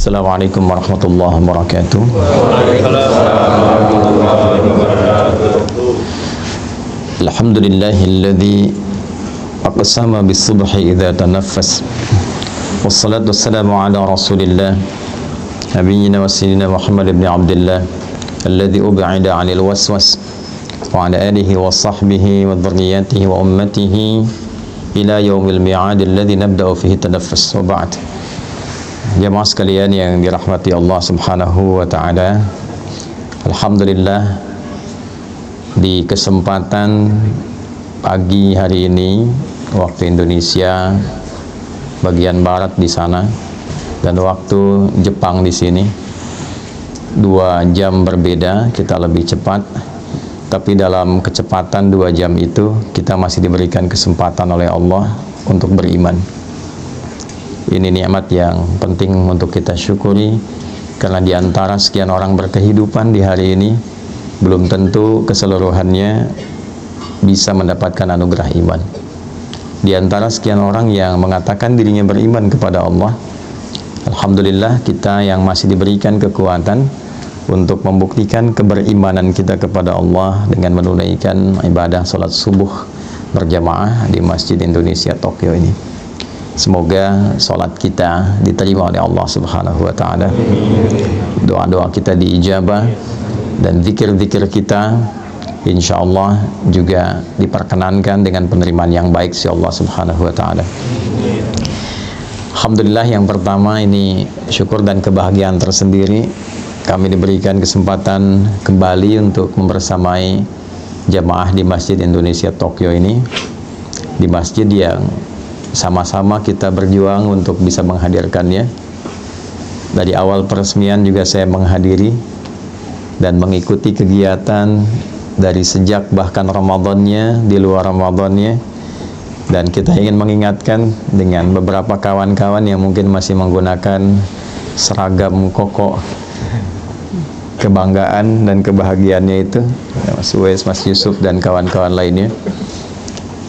Assalamualaikum warahmatullahi wabarakatuh. Alhamdulillahilladzi aqsama bis-subhi idza tanaffas. Wassalatu wassalamu ala Rasulillah nabiyyina wa sayyidina Muhammad ibn Abdullah alladzi ub'ida 'anil waswas wa 'ala alihi wa sahbihi wa dhurriyyatihi wa ummatihi ila yaumil mi'ad alladzi nabda'u fihi tanaffus. Wa ba'd. Jamaah sekalian yang dirahmati Allah Subhanahu wa taala. Alhamdulillah, di kesempatan pagi hari ini waktu Indonesia bagian barat di sana dan waktu Jepang di sini 2 jam berbeda, kita lebih cepat, tapi dalam kecepatan 2 jam itu kita masih diberikan kesempatan oleh Allah untuk beriman. Ini nikmat yang penting untuk kita syukuri, karena di antara sekian orang berkehidupan di hari ini belum tentu keseluruhannya bisa mendapatkan anugerah iman. Di antara sekian orang yang mengatakan dirinya beriman kepada Allah, alhamdulillah kita yang masih diberikan kekuatan untuk membuktikan keberimanan kita kepada Allah dengan menunaikan ibadah salat subuh berjamaah di Masjid Indonesia Tokyo ini. Semoga salat kita diterima oleh Allah Subhanahu wa taala. Doa-doa kita diijabah dan zikir-zikir kita insyaallah juga diperkenankan dengan penerimaan yang baik si Allah Subhanahu wa taala. Alhamdulillah, yang pertama ini syukur dan kebahagiaan tersendiri kami diberikan kesempatan kembali untuk membersamai jamaah di Masjid Indonesia Tokyo ini, di masjid yang sama-sama kita berjuang untuk bisa menghadirkannya. Dari awal peresmian juga saya menghadiri dan mengikuti kegiatan dari sejak bahkan Ramadannya, di luar Ramadannya, dan kita ingin mengingatkan dengan beberapa kawan-kawan yang mungkin masih menggunakan seragam koko kebanggaan dan kebahagiaannya itu, Mas Uwais, Mas Yusuf dan kawan-kawan lainnya.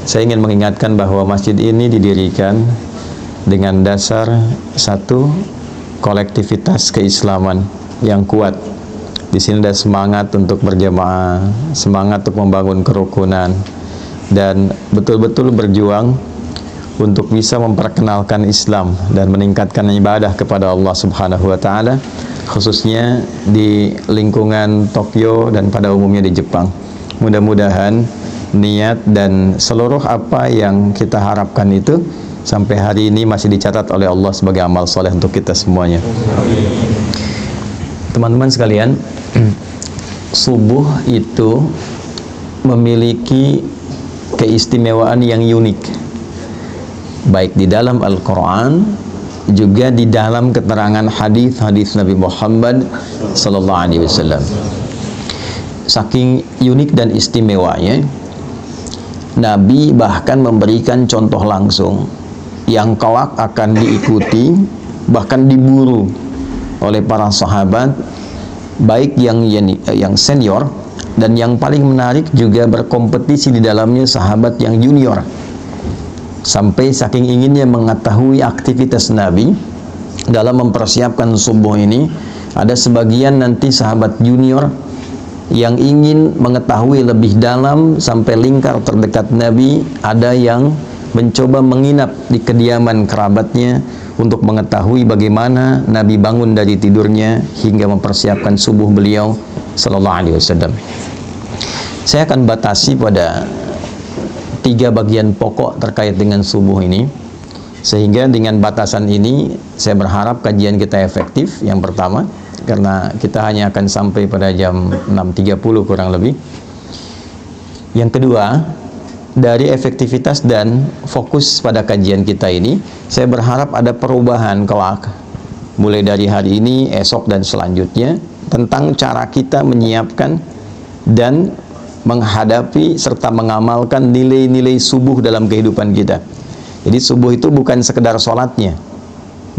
Saya ingin mengingatkan bahwa masjid ini didirikan dengan dasar satu kolektivitas keislaman yang kuat. Di sini ada semangat untuk berjamaah, semangat untuk membangun kerukunan, dan betul-betul berjuang untuk bisa memperkenalkan Islam dan meningkatkan ibadah kepada Allah Subhanahu wa taala, khususnya di lingkungan Tokyo dan pada umumnya di Jepang. Mudah-mudahan niat dan seluruh apa yang kita harapkan itu sampai hari ini masih dicatat oleh Allah sebagai amal soleh untuk kita semuanya. Teman-teman sekalian, subuh itu memiliki keistimewaan yang unik, baik di dalam Al-Quran juga di dalam keterangan hadis-hadis Nabi Muhammad sallallahu alaihi wasallam. Saking unik dan istimewanya, Nabi bahkan memberikan contoh langsung yang kelak akan diikuti, bahkan diburu oleh para sahabat, baik yang senior dan yang paling menarik juga berkompetisi di dalamnya sahabat yang junior. Sampai saking inginnya mengetahui aktivitas Nabi dalam mempersiapkan subuh ini, ada sebagian nanti sahabat junior yang ingin mengetahui lebih dalam sampai lingkar terdekat Nabi. Ada yang mencoba menginap di kediaman kerabatnya untuk mengetahui bagaimana Nabi bangun dari tidurnya hingga mempersiapkan subuh beliau sallallahu alaihi wasallam. Saya akan batasi pada 3 bagian pokok terkait dengan subuh ini, sehingga dengan batasan ini saya berharap kajian kita efektif. Yang pertama, karena kita hanya akan sampai pada jam 6.30 kurang lebih. Yang kedua, dari efektivitas dan fokus pada kajian kita ini, saya berharap ada perubahan kelak mulai dari hari ini, esok dan selanjutnya, tentang cara kita menyiapkan dan menghadapi serta mengamalkan nilai-nilai subuh dalam kehidupan kita. Jadi subuh itu bukan sekedar sholatnya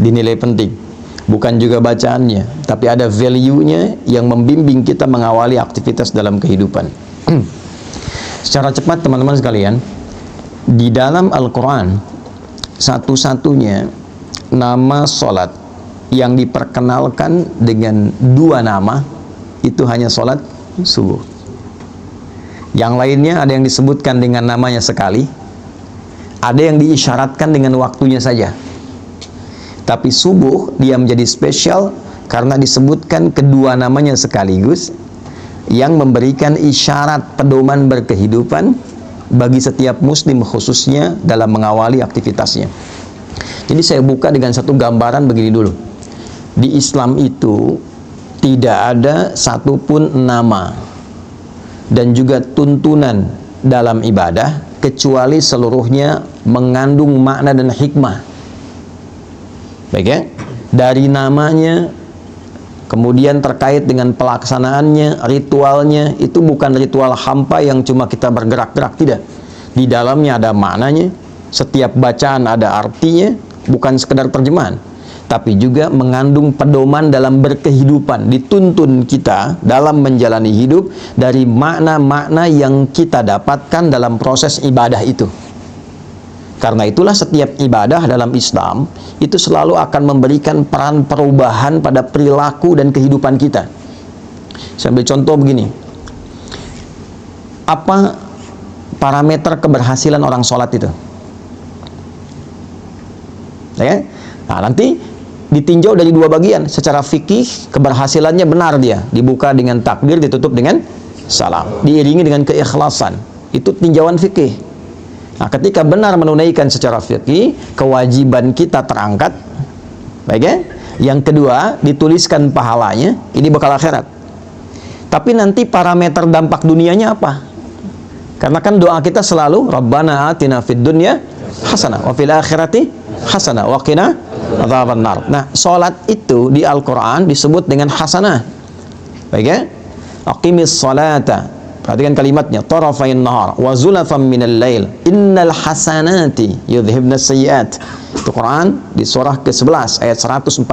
dinilai penting, bukan juga bacaannya, tapi ada value-nya yang membimbing kita mengawali aktivitas dalam kehidupan. Secara cepat teman-teman sekalian, di dalam Al-Quran satu-satunya nama sholat yang diperkenalkan dengan dua nama itu hanya sholat subuh. Yang lainnya ada yang disebutkan dengan namanya sekali, ada yang diisyaratkan dengan waktunya saja. Tapi subuh dia menjadi spesial karena disebutkan kedua namanya sekaligus, yang memberikan isyarat pedoman berkehidupan bagi setiap muslim khususnya dalam mengawali aktivitasnya. Jadi saya buka dengan satu gambaran begini dulu. Di Islam itu tidak ada satupun nama dan juga tuntunan dalam ibadah kecuali seluruhnya mengandung makna dan hikmah. Baik ya? Dari namanya, kemudian terkait dengan pelaksanaannya, ritualnya, itu bukan ritual hampa yang cuma kita bergerak-gerak, tidak. Di dalamnya ada maknanya, setiap bacaan ada artinya, bukan sekedar terjemahan, tapi juga mengandung pedoman dalam berkehidupan. Dituntun kita dalam menjalani hidup dari makna-makna yang kita dapatkan dalam proses ibadah itu. Karena itulah setiap ibadah dalam Islam itu selalu akan memberikan peran perubahan pada perilaku dan kehidupan kita. Saya ambil contoh begini. Apa parameter keberhasilan orang sholat itu? Ya? Nah, nanti ditinjau dari dua bagian. Secara fikih keberhasilannya benar dia. Dibuka dengan takbir, ditutup dengan salam. Diiringi dengan keikhlasan. Itu tinjauan fikih. Nah, ketika benar menunaikan secara fikih, kewajiban kita terangkat. Baik ya? Yang kedua, dituliskan pahalanya, ini bekal akhirat. Tapi nanti parameter dampak dunianya apa? Karena kan doa kita selalu Rabbana atina fid dunya hasanah wa fil akhirati hasanah wa qina adzabannar. Nah, salat itu di Al-Qur'an disebut dengan hasanah. Baik ya? Aqimis salata. Perhatikan kalimatnya, tarafain nahar wa zulafan minal lail innal hasanati yudhibnas sayyiat. Itu Quran di surah ke-11 ayat 114.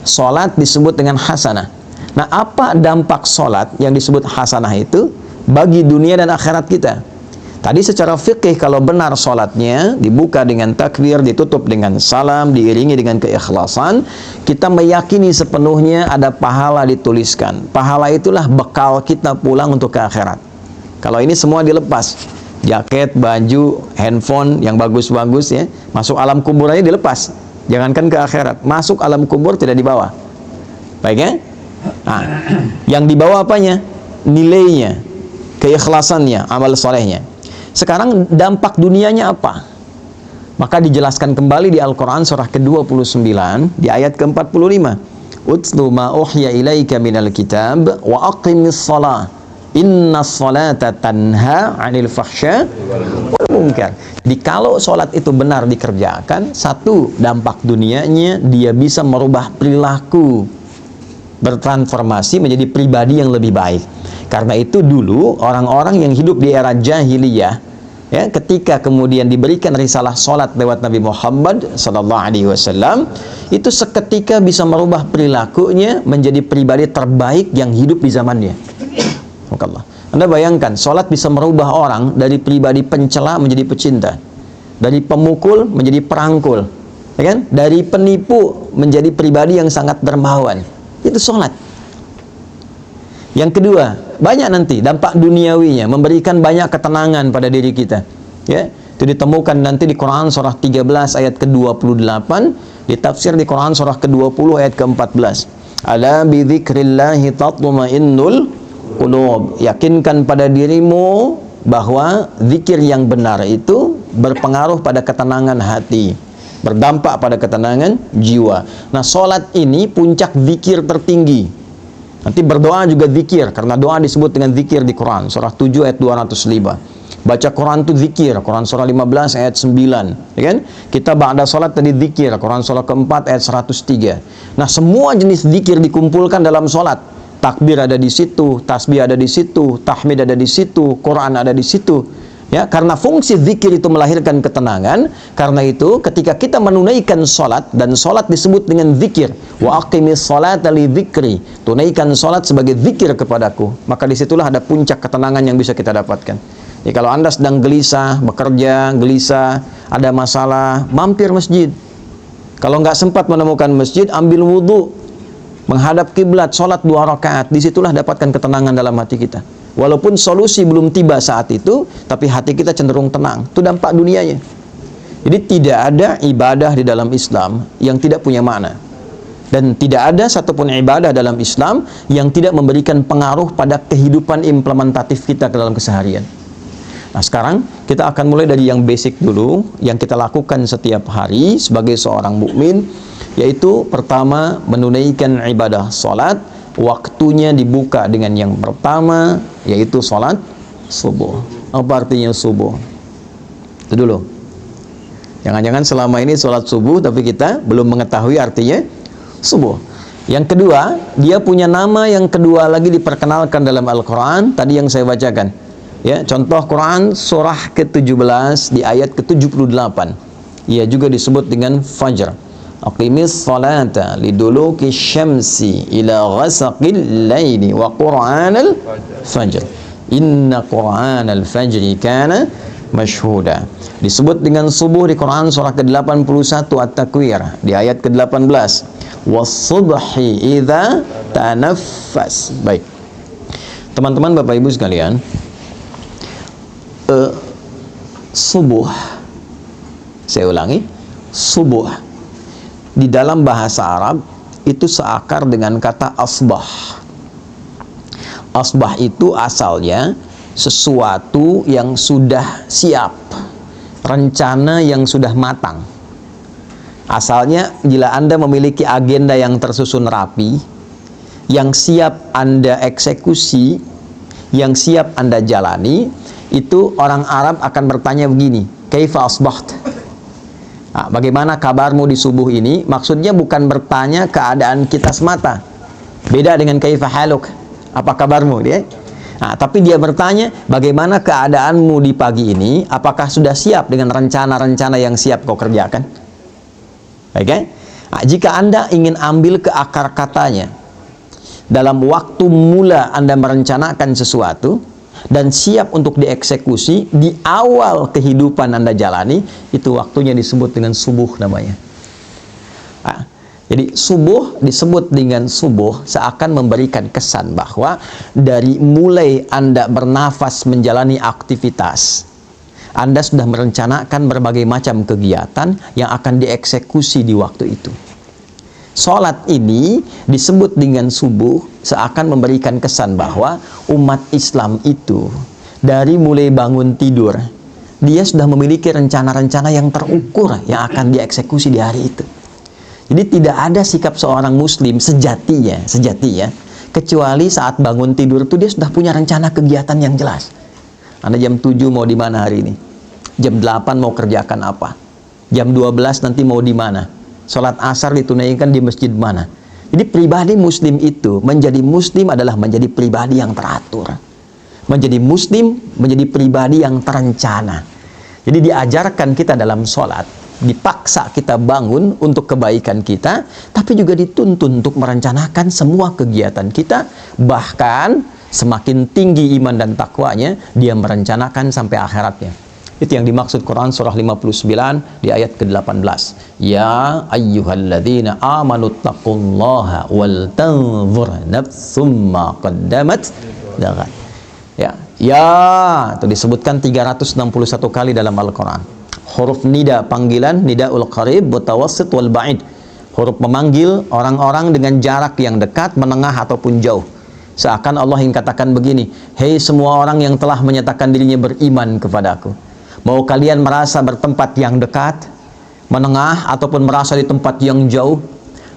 Salat disebut dengan hasanah. Nah, apa dampak salat yang disebut hasanah itu bagi dunia dan akhirat kita? Tadi secara fikih kalau benar salatnya dibuka dengan takbir, ditutup dengan salam, diiringi dengan keikhlasan, kita meyakini sepenuhnya ada pahala dituliskan. Pahala itulah bekal kita pulang untuk ke akhirat. Kalau ini semua dilepas, jaket, baju, handphone yang bagus-bagus ya, masuk alam kubur aja dilepas. Jangankan ke akhirat, masuk alam kubur tidak dibawa. Baik ya? Nah, yang dibawa apanya? Nilainya, keikhlasannya, amal solehnya. Sekarang dampak dunianya apa? Maka dijelaskan kembali di Al-Quran surah ke-29 di ayat ke-45. Utlu ma uhya ilaika minal kitab wa aqimis salah inna salata tanha 'anil fahsya wal munkar. Jadi kalau sholat itu benar dikerjakan, satu dampak dunianya dia bisa merubah perilaku, bertransformasi menjadi pribadi yang lebih baik. Karena itu dulu orang-orang yang hidup di era jahiliyah ya, ketika kemudian diberikan risalah salat lewat Nabi Muhammad SAW, itu seketika bisa merubah perilakunya menjadi pribadi terbaik yang hidup di zamannya. Allah. Anda bayangkan, salat bisa merubah orang dari pribadi pencela menjadi pecinta, dari pemukul menjadi perangkul, ya kan? Dari penipu menjadi pribadi yang sangat dermawan. Itu salat. Yang kedua, banyak nanti dampak duniawinya, memberikan banyak ketenangan pada diri kita. Ya, itu ditemukan nanti di Quran surah 13 ayat ke-28, ditafsir di Quran surah ke-20 ayat ke-14. Ala bi dzikrillahi tatma'innul qulub. Yakinkan pada dirimu bahwa zikir yang benar itu berpengaruh pada ketenangan hati, berdampak pada ketenangan jiwa. Nah, salat ini puncak zikir tertinggi. Nanti berdoa juga zikir, karena doa disebut dengan zikir di Quran surah 7 ayat 205. Baca Quran itu zikir, Quran surah 15 ayat 9, ya kan? Kita ba'da salat tadi zikir, Quran surah keempat ayat 103. Nah, semua jenis zikir dikumpulkan dalam salat. Takbir ada di situ, tasbih ada di situ, tahmid ada di situ, Quran ada di situ. Ya, karena fungsi zikir itu melahirkan ketenangan. Karena itu ketika kita menunaikan salat, dan salat disebut dengan zikir, wa aqimis salata li dzikri, tunaikan salat sebagai zikir kepadaku, maka disitulah ada puncak ketenangan yang bisa kita dapatkan. Jadi kalau Anda sedang gelisah, bekerja, gelisah, ada masalah, mampir masjid. Kalau nggak sempat menemukan masjid, ambil wudhu, menghadap kiblat, sholat 2 rakaat. Disitulah dapatkan ketenangan dalam hati kita. Walaupun solusi belum tiba saat itu, tapi hati kita cenderung tenang. Itu dampak dunianya. Jadi tidak ada ibadah di dalam Islam yang tidak punya makna. Dan tidak ada satupun ibadah dalam Islam yang tidak memberikan pengaruh pada kehidupan implementatif kita ke dalam keseharian. Nah, sekarang kita akan mulai dari yang basic dulu, yang kita lakukan setiap hari sebagai seorang mukmin, yaitu pertama menunaikan ibadah salat. Waktunya dibuka dengan yang pertama, yaitu salat subuh. Apa artinya subuh? Itu dulu. Jangan-jangan selama ini salat subuh tapi kita belum mengetahui artinya subuh. Yang kedua, dia punya nama yang kedua lagi diperkenalkan dalam Al-Quran. Tadi yang saya bacakan. Ya, contoh Quran surah ke-17 di ayat ke-78. Ia juga disebut dengan Fajr. Aqimis salata liduluki syamsi ila ghasaqil laili wa Qur'anal fajr. Inna Qur'anal fajri kana mashhuda. Disebut dengan subuh di Quran surah ke-81 At-Takwir di ayat ke-18. Was-subhi idza tanaffas. Baik. Teman-teman, Bapak Ibu sekalian, subuh, saya ulangi, subuh di dalam bahasa Arab itu seakar dengan kata asbah. Asbah itu asalnya sesuatu yang sudah siap, rencana yang sudah matang. Asalnya, bila Anda memiliki agenda yang tersusun rapi, yang siap Anda eksekusi, yang siap Anda jalani, itu orang Arab akan bertanya begini, kaifa asbaht? Nah, bagaimana kabarmu di subuh ini? Maksudnya bukan bertanya keadaan kita semata. Beda dengan kaifa haluk, apa kabarmu dia? Nah, tapi dia bertanya, bagaimana keadaanmu di pagi ini? Apakah sudah siap dengan rencana-rencana yang siap kau kerjakan? Baik, kan? Nah, jika Anda ingin ambil ke akar katanya, dalam waktu mula Anda merencanakan sesuatu dan siap untuk dieksekusi di awal kehidupan Anda jalani, itu waktunya disebut dengan subuh namanya. Nah, jadi subuh disebut dengan subuh seakan memberikan kesan bahwa dari mulai Anda bernafas menjalani aktivitas, Anda sudah merencanakan berbagai macam kegiatan yang akan dieksekusi di waktu itu. Salat ini disebut dengan subuh seakan memberikan kesan bahwa umat Islam itu dari mulai bangun tidur, dia sudah memiliki rencana-rencana yang terukur yang akan dieksekusi di hari itu. Jadi tidak ada sikap seorang muslim sejatinya, kecuali saat bangun tidur itu dia sudah punya rencana kegiatan yang jelas. Anda jam 7 mau di mana hari ini? Jam 8 mau kerjakan apa? Jam 12 nanti mau di mana? Sholat asar ditunaikan di masjid mana? Jadi pribadi muslim itu, menjadi muslim adalah menjadi pribadi yang teratur. Menjadi muslim, menjadi pribadi yang terencana. Jadi diajarkan kita dalam sholat, dipaksa kita bangun untuk kebaikan kita, tapi juga dituntun untuk merencanakan semua kegiatan kita. Bahkan semakin tinggi iman dan takwanya, dia merencanakan sampai akhiratnya. Itu yang dimaksud Quran surah 59 di ayat ke-18. Ya ayyuhalladzina amanu taqullaha wal tanzur nafsum ma qaddamat lighad. Ya, itu disebutkan 361 kali dalam Al-Quran. Huruf nida panggilan, nidaul qarib, mutawassit wal ba'id. Huruf memanggil orang-orang dengan jarak yang dekat, menengah ataupun jauh. Seakan Allah yang katakan begini, hei semua orang yang telah menyatakan dirinya beriman kepadaku, mau kalian merasa bertempat yang dekat, menengah, ataupun merasa di tempat yang jauh?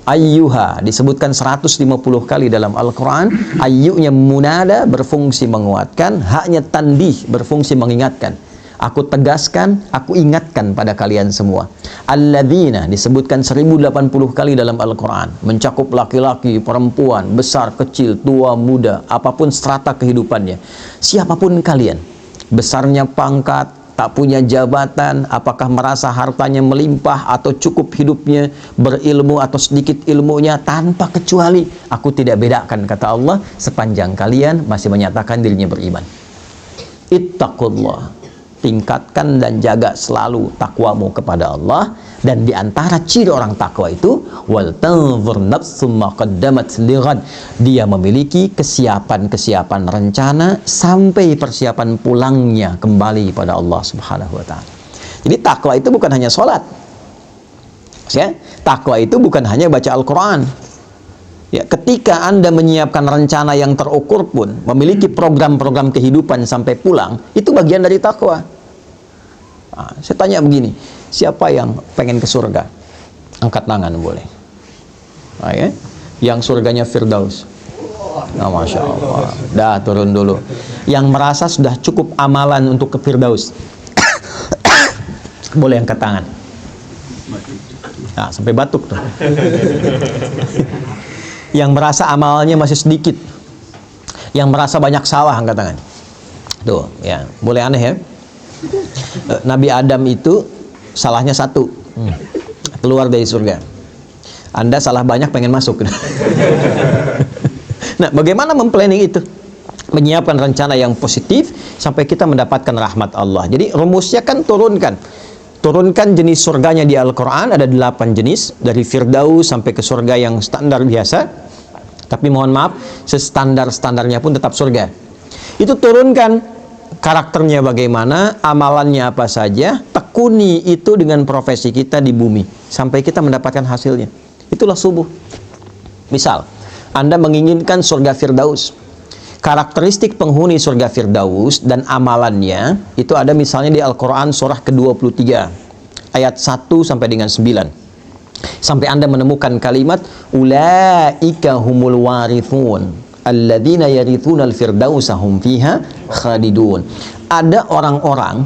Ayyuha disebutkan 150 kali dalam Al-Quran. Ayyunya munada berfungsi menguatkan, haknya tanbih berfungsi mengingatkan. Aku tegaskan, aku ingatkan pada kalian semua. Alladzina disebutkan 1080 kali dalam Al-Quran, mencakup laki-laki, perempuan, besar, kecil, tua, muda, apapun strata kehidupannya. Siapapun kalian, besarnya pangkat, tak punya jabatan, apakah merasa hartanya melimpah atau cukup hidupnya, berilmu atau sedikit ilmunya, tanpa kecuali aku tidak bedakan, kata Allah, sepanjang kalian masih menyatakan dirinya beriman. Ittaqullah, tingkatkan dan jaga selalu takwamu kepada Allah. Dan di antara ciri orang takwa itu wal tanzur nafsum ma qaddamat lighad, dia memiliki kesiapan rencana sampai persiapan pulangnya kembali pada Allah Subhanahu wa taala. Jadi takwa itu bukan hanya sholat. Ya, takwa itu bukan hanya baca Al-Qur'an. Ya, ketika Anda menyiapkan rencana yang terukur pun, memiliki program-program kehidupan sampai pulang, itu bagian dari takwa. Nah, saya tanya begini, siapa yang pengen ke surga? Angkat tangan boleh. Nah, ya? Yang surganya Firdaus. Nah, Masya Allah. Dah, turun dulu. Yang merasa sudah cukup amalan untuk ke Firdaus. Boleh angkat tangan. Nah, sampai batuk tuh. Yang merasa amalnya masih sedikit, yang merasa banyak salah, angkat tangan. Tuh, ya, boleh aneh ya. Nabi Adam itu salahnya satu, keluar dari surga. Anda salah banyak, pengen masuk. Nah, bagaimana memplanning itu? Menyiapkan rencana yang positif sampai kita mendapatkan rahmat Allah. Jadi rumusnya kan turunkan jenis surganya di Al-Quran. Ada 8 jenis, dari Firdaus sampai ke surga yang standar biasa. Tapi mohon maaf, sestandar-standarnya pun tetap surga. Itu turunkan karakternya bagaimana, amalannya apa saja, tekuni itu dengan profesi kita di bumi sampai kita mendapatkan hasilnya. Itulah subuh. Misal, Anda menginginkan surga Firdaus. Karakteristik penghuni surga Firdaus dan amalannya itu ada misalnya di Al-Quran surah ke-23 ayat 1 sampai dengan 9. Sampai Anda menemukan kalimat ulaika humul warithun alladzina yarithuna al-firdausa hum fiha khalidun. Ada orang-orang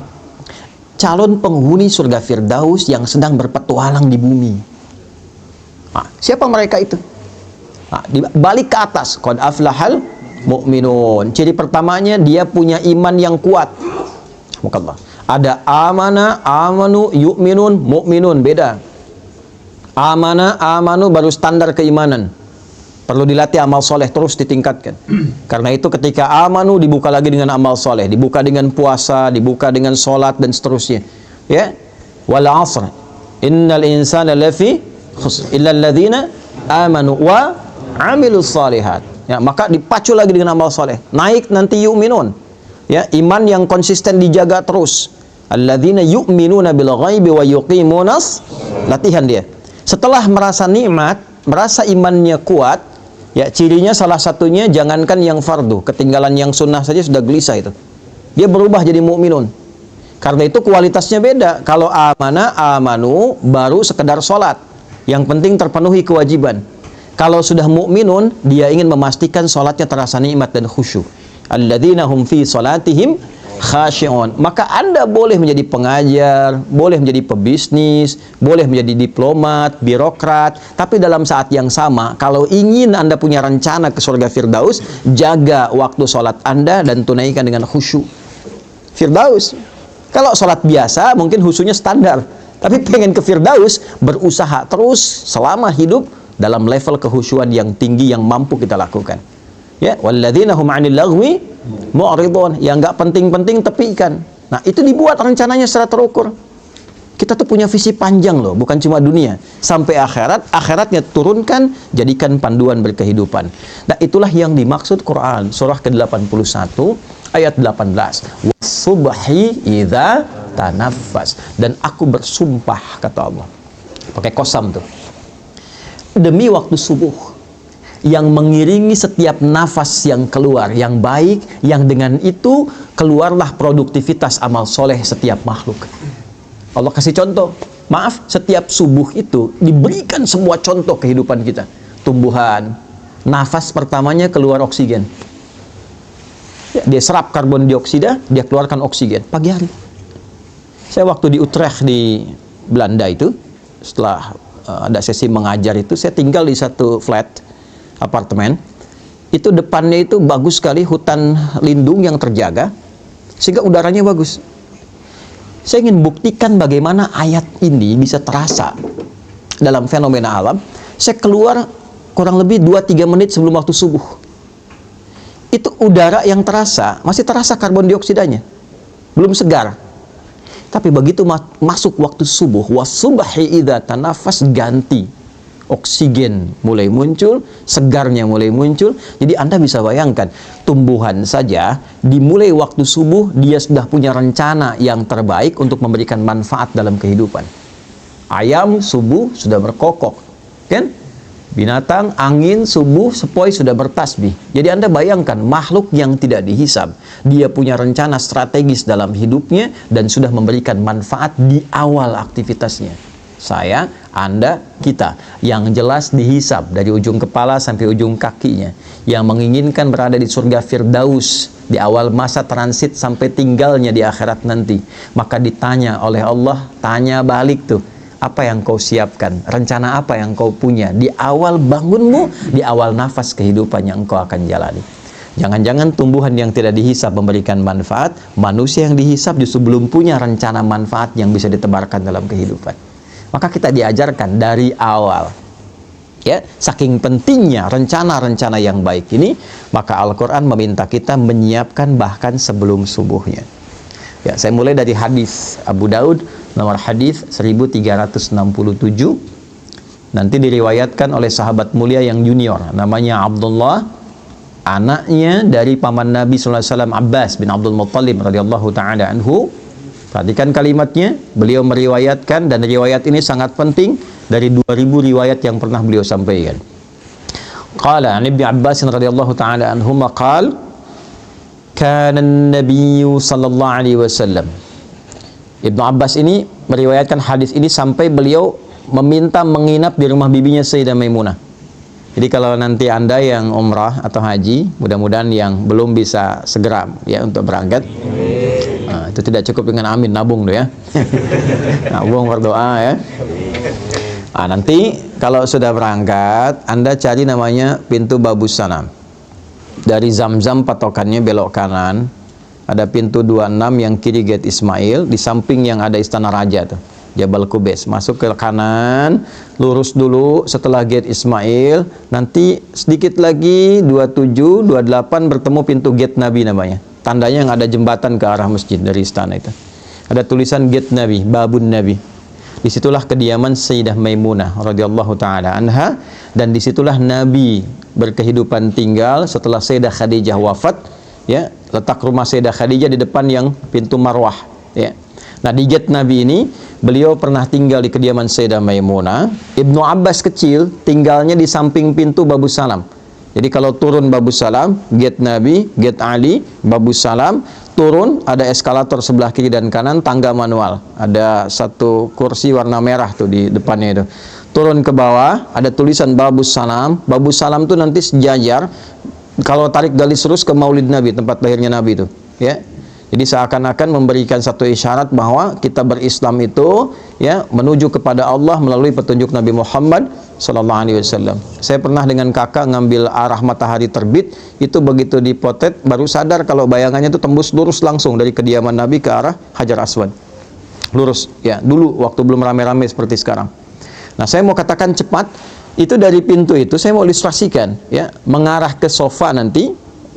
calon penghuni surga Firdaus yang sedang berpetualang di bumi. Nah, siapa mereka itu? Nah, balik ke atas, qad aflahal mu'minun. Ciri pertamanya dia punya iman yang kuat. Alhamdulillah. Ada amana, amanu, yu'minun, mu'minun, beda. Amana, amanu baru standar keimanan. Perlu dilatih amal soleh, terus ditingkatkan. Karena itu ketika amanu dibuka lagi dengan amal soleh, dibuka dengan puasa, dibuka dengan sholat dan seterusnya. Ya, wal asr, innal insana lafi khusr illa alladzina amanu wa amilus salihat. Ya, maka dipacu lagi dengan amal soleh, naik nanti yu'minun. Ya, iman yang konsisten dijaga terus. Alladzina yu'minuna bil ghaibi wa yuqimunas, latihan dia. Setelah merasa nikmat, merasa imannya kuat, ya cirinya salah satunya jangankan yang fardu, ketinggalan yang sunnah saja sudah gelisah itu. Dia berubah jadi mukminun. Karena itu kualitasnya beda. Kalau amana, amanu baru sekedar sholat, yang penting terpenuhi kewajiban. Kalau sudah mukminun, dia ingin memastikan sholatnya terasa nikmat dan khusyuk. Alladzina hum fi sholatihim khashi'un. Maka Anda boleh menjadi pengajar, boleh menjadi pebisnis, boleh menjadi diplomat, birokrat, tapi dalam saat yang sama, kalau ingin Anda punya rencana ke surga Firdaus, jaga waktu sholat Anda dan tunaikan dengan khusyuk. Firdaus. Kalau sholat biasa, mungkin khusyuknya standar, tapi pengen ke Firdaus, berusaha terus selama hidup dalam level kehusyuan yang tinggi yang mampu kita lakukan. Ya, walladzina hum 'anil lagwi mu'ridun, yang enggak penting-penting tepikan. Nah, itu dibuat rencananya secara terukur. Kita tuh punya visi panjang loh, bukan cuma dunia, sampai akhirat, akhiratnya turunkan, jadikan panduan berkehidupan. Nah, itulah yang dimaksud Quran surah ke-81 ayat 18. Wasubhi idza tanaffas, dan aku bersumpah, kata Allah. Pakai kosam tuh. Demi waktu subuh yang mengiringi setiap nafas yang keluar, yang baik, yang dengan itu keluarlah produktivitas amal soleh setiap makhluk. Allah kasih contoh. Maaf, setiap subuh itu diberikan semua contoh kehidupan kita. Tumbuhan, nafas pertamanya keluar oksigen. Ya, dia serap karbon dioksida, dia keluarkan oksigen pagi hari. Saya waktu di Utrecht di Belanda itu, setelah ada sesi mengajar itu, saya tinggal di satu flat apartemen. Itu depannya itu bagus sekali, hutan lindung yang terjaga, sehingga udaranya bagus. Saya ingin buktikan bagaimana ayat ini bisa terasa dalam fenomena alam. Saya keluar kurang lebih 2-3 menit sebelum waktu subuh. Itu udara yang terasa, masih terasa karbon dioksidanya, belum segar. Tapi begitu masuk waktu subuh, wasubhi idza tanafas, ganti. Oksigen mulai muncul, segarnya mulai muncul. Jadi Anda bisa bayangkan, tumbuhan saja dimulai waktu subuh, dia sudah punya rencana yang terbaik untuk memberikan manfaat dalam kehidupan. Ayam subuh sudah berkokok, kan? Binatang, angin, subuh, sepoi sudah bertasbih. Jadi Anda bayangkan, makhluk yang tidak dihisab, dia punya rencana strategis dalam hidupnya dan sudah memberikan manfaat di awal aktivitasnya. Saya, Anda, kita, yang jelas dihisab dari ujung kepala sampai ujung kakinya, yang menginginkan berada di surga Firdaus di awal masa transit sampai tinggalnya di akhirat nanti. Maka ditanya oleh Allah, tanya balik tuh, apa yang kau siapkan? Rencana apa yang kau punya di awal bangunmu, di awal nafas kehidupan yang engkau akan jalani? Jangan-jangan tumbuhan yang tidak dihisab memberikan manfaat, manusia yang dihisab justru belum punya rencana manfaat yang bisa ditebarkan dalam kehidupan. Maka kita diajarkan dari awal, ya, saking pentingnya rencana-rencana yang baik ini, maka Al-Quran meminta kita menyiapkan bahkan sebelum subuhnya. Ya, saya mulai dari hadis Abu Daud nomor hadis 1367. Nanti diriwayatkan oleh sahabat mulia yang junior, namanya Abdullah, anaknya dari paman Nabi sallallahu alaihi wasallam, Abbas bin Abdul Muttalib radhiyallahu taala anhu. Perhatikan kalimatnya, beliau meriwayatkan, dan riwayat ini sangat penting, dari 2000 riwayat yang pernah beliau sampaikan. Qala an Ibnu Abbas radhiyallahu taala anhuma qala kana an-nabiy sallallahu alaihi wasallam. Ibnu Abbas ini meriwayatkan hadis ini sampai beliau meminta menginap di rumah bibinya Sayyidah Maimunah. Jadi kalau nanti Anda yang umrah atau haji, mudah-mudahan yang belum bisa segera ya untuk berangkat. Nah, itu tidak cukup dengan amin, nabung tuh ya. Nabung, berdoa ya. Nah, nanti kalau sudah berangkat, Anda cari namanya pintu Babus Salam. Dari Zamzam patokannya belok kanan, ada pintu 26 yang kiri gate Ismail, di samping yang ada istana raja tuh, Jabal Kubais. Masuk ke kanan, lurus dulu setelah gate Ismail, nanti sedikit lagi 27, 28 bertemu pintu gate Nabi namanya. Tandanya yang ada jembatan ke arah masjid dari istana itu. Ada tulisan gate Nabi, Babun Nabi. Disitulah kediaman Sayyidah Maimunah radhiyallahu taala anha, dan disitulah Nabi berkehidupan tinggal setelah Sayyidah Khadijah wafat. Ya, letak rumah Sayyidah Khadijah di depan yang pintu Marwah. Ya. Nah, di gate Nabi ini beliau pernah tinggal di kediaman Sayyidah Maimunah. Ibnu Abbas kecil tinggalnya di samping pintu Babus Salam. Jadi kalau turun Babus Salam, gate Nabi, gate Ali, Babus Salam, turun ada eskalator sebelah kiri dan kanan, tangga manual. Ada satu kursi warna merah tuh di depannya itu. Turun ke bawah, ada tulisan Babus Salam. Babus Salam tuh nanti sejajar. Kalau tarik garis lurus ke Maulid Nabi, tempat lahirnya Nabi itu, ya. Jadi seakan-akan memberikan satu isyarat bahwa kita berislam itu ya menuju kepada Allah melalui petunjuk Nabi Muhammad sallallahu alaihi wasallam. Saya pernah dengan kakak ngambil arah matahari terbit, itu begitu dipotret baru sadar kalau bayangannya itu tembus lurus langsung dari kediaman Nabi ke arah Hajar Aswad. Lurus ya, dulu waktu belum rame-rame seperti sekarang. Nah, saya mau katakan cepat, itu dari pintu itu saya mau ilustrasikan ya, mengarah ke sofa nanti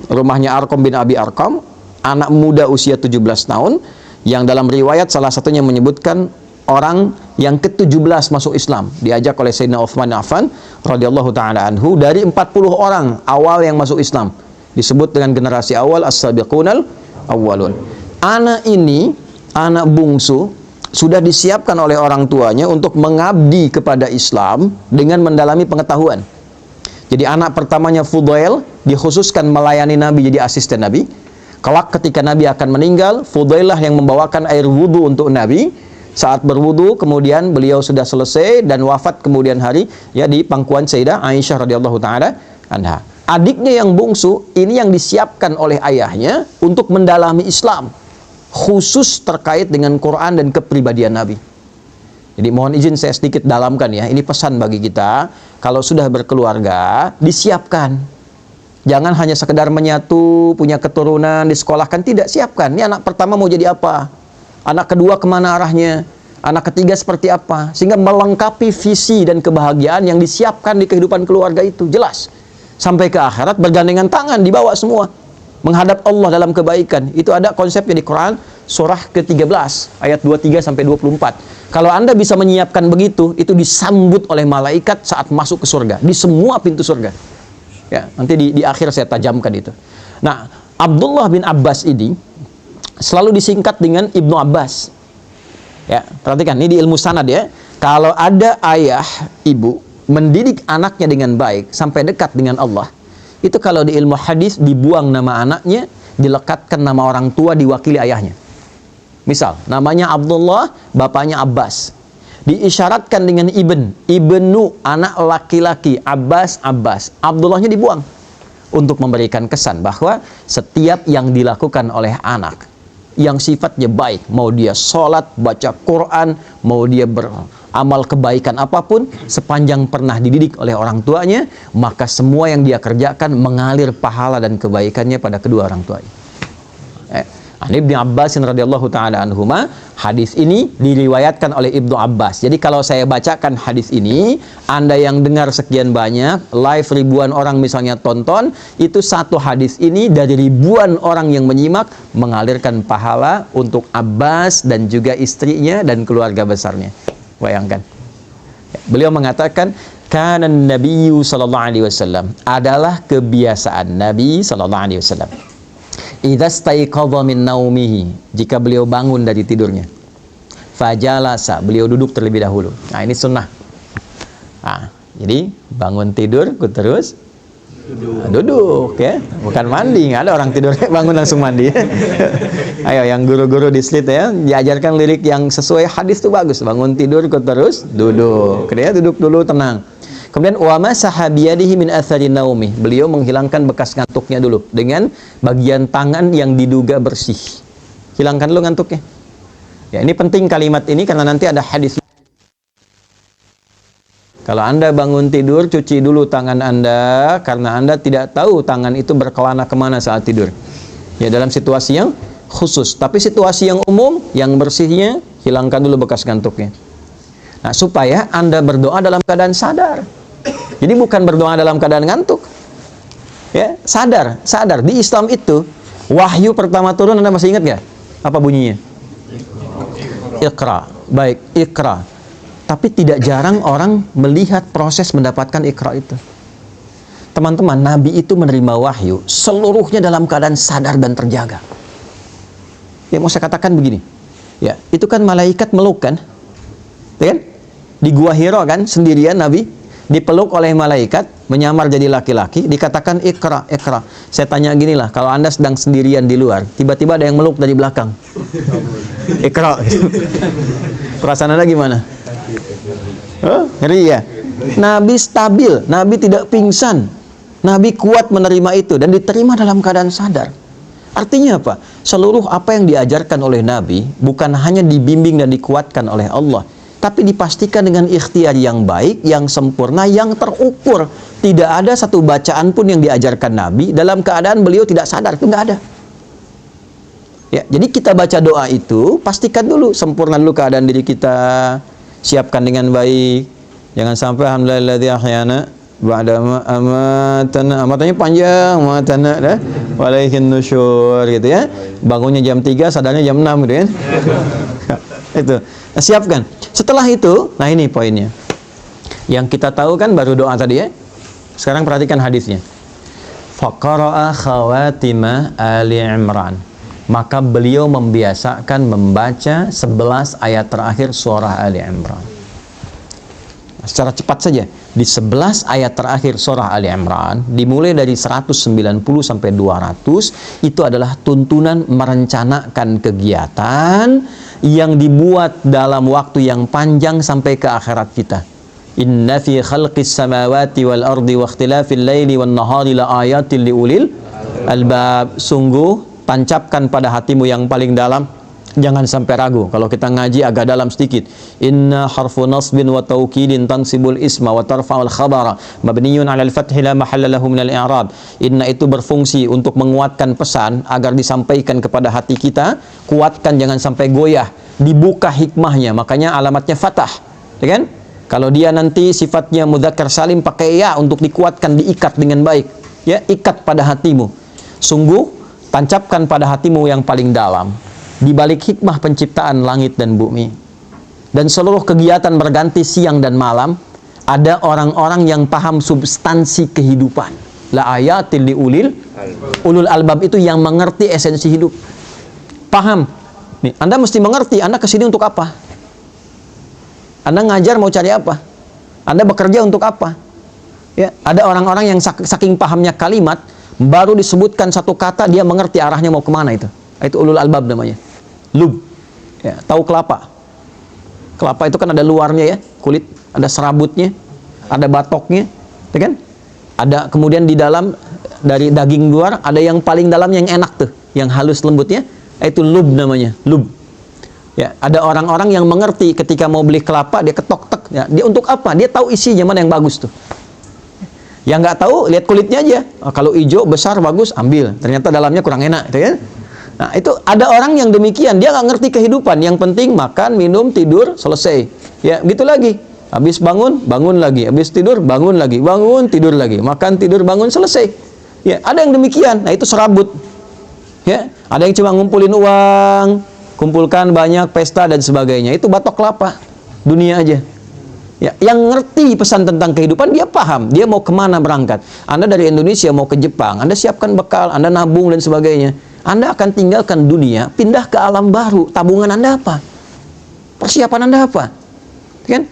rumahnya Arqam bin Abi Arqam, anak muda usia 17 tahun yang dalam riwayat salah satunya menyebutkan orang yang ke-17 masuk Islam, diajak oleh Sayyidina Utsman bin Affan radhiyallahu taala anhu. Dari 40 orang awal yang masuk Islam disebut dengan generasi awal, as-sabiqunal awwalun. Anak ini, anak bungsu, sudah disiapkan oleh orang tuanya untuk mengabdi kepada Islam dengan mendalami pengetahuan. Jadi anak pertamanya Fudail dikhususkan melayani Nabi, jadi asisten Nabi. Kelak ketika Nabi akan meninggal, Fudailah yang membawakan air wudhu untuk Nabi. Saat berwudhu, kemudian beliau sudah selesai dan wafat kemudian hari ya di pangkuan Sayyidah Aisyah radhiyallahu taala anha. Adiknya yang bungsu ini yang disiapkan oleh ayahnya untuk mendalami Islam, khusus terkait dengan Quran dan kepribadian Nabi. Jadi mohon izin saya sedikit dalamkan ya. Ini pesan bagi kita, kalau sudah berkeluarga disiapkan. Jangan hanya sekedar menyatu, punya keturunan, disekolahkan, tidak, siapkan. Ini anak pertama mau jadi apa? Anak kedua kemana arahnya? Anak ketiga seperti apa? Sehingga melengkapi visi dan kebahagiaan yang disiapkan di kehidupan keluarga itu. Jelas. Sampai ke akhirat bergandengan tangan, dibawa semua. menghadap Allah dalam kebaikan. Itu ada konsepnya di Quran surah ke-13 ayat 23 sampai 24. Kalau Anda bisa menyiapkan begitu, itu disambut oleh malaikat saat masuk ke surga, di semua pintu surga. Ya, nanti di akhir saya tajamkan itu. Nah, Abdullah bin Abbas ini selalu disingkat dengan Ibnu Abbas. Ya, perhatikan ini di ilmu sanad ya. Kalau ada ayah, ibu mendidik anaknya dengan baik sampai dekat dengan Allah, itu kalau di ilmu hadis dibuang nama anaknya, dilekatkan nama orang tua diwakili ayahnya. Misal, namanya Abdullah, bapaknya Abbas. Diisyaratkan dengan ibnu, anak laki-laki, Abbas. Abdullahnya dibuang untuk memberikan kesan bahwa setiap yang dilakukan oleh anak yang sifatnya baik, mau dia sholat, baca Quran, mau dia beramal kebaikan apapun, sepanjang pernah dididik oleh orang tuanya, maka semua yang dia kerjakan mengalir pahala dan kebaikannya pada kedua orang tuanya. Ibnu Abbas radhiyallahu taala anhuma, hadis ini diriwayatkan oleh Ibnu Abbas. Jadi kalau saya bacakan hadis ini, Anda yang dengar sekian banyak, live ribuan orang misalnya tonton, itu satu hadis ini dari ribuan orang yang menyimak mengalirkan pahala untuk Abbas dan juga istrinya dan keluarga besarnya. Bayangkan. Beliau mengatakan, kana Nabiyyu sallallahu alaihi wasallam, adalah kebiasaan Nabi sallallahu alaihi wasallam. Idza staiqadha min naumihi, jika beliau bangun dari tidurnya, fajalasa, beliau duduk terlebih dahulu. Nah, ini sunnah. Jadi bangun tidur, terus duduk ya, bukan mandi. Nggak ada orang tidur bangun langsung mandi. Ayo yang guru-guru di Slit ya, diajarkan lirik yang sesuai hadis itu bagus. Bangun tidur, terus duduk. Kemudian duduk dulu, tenang. Kemudian wa masaha biyadihi min athari naumi, beliau menghilangkan bekas ngantuknya dulu dengan bagian tangan yang diduga bersih. Hilangkan dulu ngantuknya. Ya, ini penting kalimat ini karena nanti ada hadis. Kalau Anda bangun tidur, cuci dulu tangan Anda, karena Anda tidak tahu tangan itu berkelana kemana saat tidur. Ya, dalam situasi yang khusus. Tapi situasi yang umum, yang bersihnya, hilangkan dulu bekas ngantuknya. Nah, supaya Anda berdoa dalam keadaan sadar. Jadi bukan berdoa dalam keadaan ngantuk. Ya, sadar. Di Islam itu, wahyu pertama turun, Anda masih ingat nggak? Apa bunyinya? Iqra. Baik, Iqra. Tapi tidak jarang orang melihat proses mendapatkan Iqra itu. Teman-teman, Nabi itu menerima wahyu seluruhnya dalam keadaan sadar dan terjaga. Ya, mau saya katakan begini. Ya, itu kan malaikat meluk kan? Ya kan? Di Gua Hira kan, sendirian Nabi dipeluk oleh malaikat, menyamar jadi laki-laki, dikatakan Iqra. Saya tanya gini lah, kalau Anda sedang sendirian di luar, tiba-tiba ada yang meluk dari belakang, Iqra. Perasaan Anda gimana? Ngeri ya? Nabi stabil, Nabi tidak pingsan, Nabi kuat menerima itu dan diterima dalam keadaan sadar. Artinya apa? Seluruh apa yang diajarkan oleh Nabi bukan hanya dibimbing dan dikuatkan oleh Allah, tapi dipastikan dengan ikhtiar yang baik, yang sempurna, yang terukur. Tidak ada satu bacaan pun yang diajarkan Nabi dalam keadaan beliau tidak sadar, itu nggak ada. Ya, jadi kita baca doa itu, pastikan dulu sempurna dulu keadaan diri kita, siapkan dengan baik. Jangan sampai alhamdulilladzi ahyana ba'da ma amatana, amatanya panjang, amatana dah walaihin nusyur gitu ya. Bangunnya jam 3, sadarnya jam 6 gitu ya. Itu. Nah, siapkan. Setelah itu, nah ini poinnya. Yang kita tahu kan baru doa tadi ya. Sekarang perhatikan hadisnya. Faqara'a khawatima Ali Imran. Maka beliau membiasakan membaca 11 ayat terakhir surah Ali Imran. Nah, secara cepat saja, di 11 ayat terakhir surah Ali Imran, dimulai dari 190 sampai 200, itu adalah tuntunan merencanakan kegiatan yang dibuat dalam waktu yang panjang sampai ke akhirat kita. Inna fi khalqis samawati wal ardi wa ikhtilafil laili wan nahari la ayatil liulil albab. Sungguh tancapkan pada hatimu yang paling dalam, jangan sampai ragu. Kalau kita ngaji agak dalam sedikit. Inna harfu nasbin wa taukidin tansibul isma wa tarfa'ul khabara mabniyun 'alal fathi la mahalla lahu minal i'rab. Inna itu berfungsi untuk menguatkan pesan agar disampaikan kepada hati kita. Kuatkan, jangan sampai goyah. Dibuka hikmahnya, makanya alamatnya fathah, ya kan? Kalau dia nanti sifatnya mudzakkar salim, pakai ya untuk dikuatkan, diikat dengan baik. Ya, ikat pada hatimu. Sungguh tancapkan pada hatimu yang paling dalam, di balik hikmah penciptaan langit dan bumi, dan seluruh kegiatan berganti siang dan malam, ada orang-orang yang paham substansi kehidupan. La ayatil li ulul albab, itu yang mengerti esensi hidup. Paham. Nih, Anda mesti mengerti, Anda kesini untuk apa? Anda ngajar mau cari apa? Anda bekerja untuk apa? Ya, ada orang-orang yang saking pahamnya kalimat, baru disebutkan satu kata, dia mengerti arahnya mau kemana itu. Itu ulul albab namanya. Lub. Ya, tahu kelapa. Kelapa itu kan ada luarnya ya, kulit, ada serabutnya, ada batoknya, ya kan? Ada kemudian di dalam, dari daging luar, ada yang paling dalam yang enak tuh, yang halus lembutnya, itu lub namanya, lub. Ya, ada orang-orang yang mengerti ketika mau beli kelapa, dia ketok-tek, ya, dia untuk apa? Dia tahu isinya mana yang bagus tuh. Yang nggak tahu, lihat kulitnya aja. Oh, kalau hijau besar bagus, ambil. Ternyata dalamnya kurang enak, gitu kan? Nah, itu ada orang yang demikian, dia nggak ngerti kehidupan. Yang penting makan, minum, tidur, selesai. Ya, gitu lagi. Habis bangun, bangun lagi. Habis tidur, bangun lagi. Bangun, tidur lagi. Makan, tidur, bangun, selesai. Ya, ada yang demikian. Nah, itu serabut. Ya, ada yang cuma ngumpulin uang, kumpulkan banyak pesta dan sebagainya. Itu batok kelapa. Dunia aja. Ya, yang ngerti pesan tentang kehidupan, dia paham. Dia mau kemana berangkat. Anda dari Indonesia mau ke Jepang, Anda siapkan bekal, Anda nabung dan sebagainya. Anda akan tinggalkan dunia, pindah ke alam baru. Tabungan Anda apa? Persiapan Anda apa? Kan?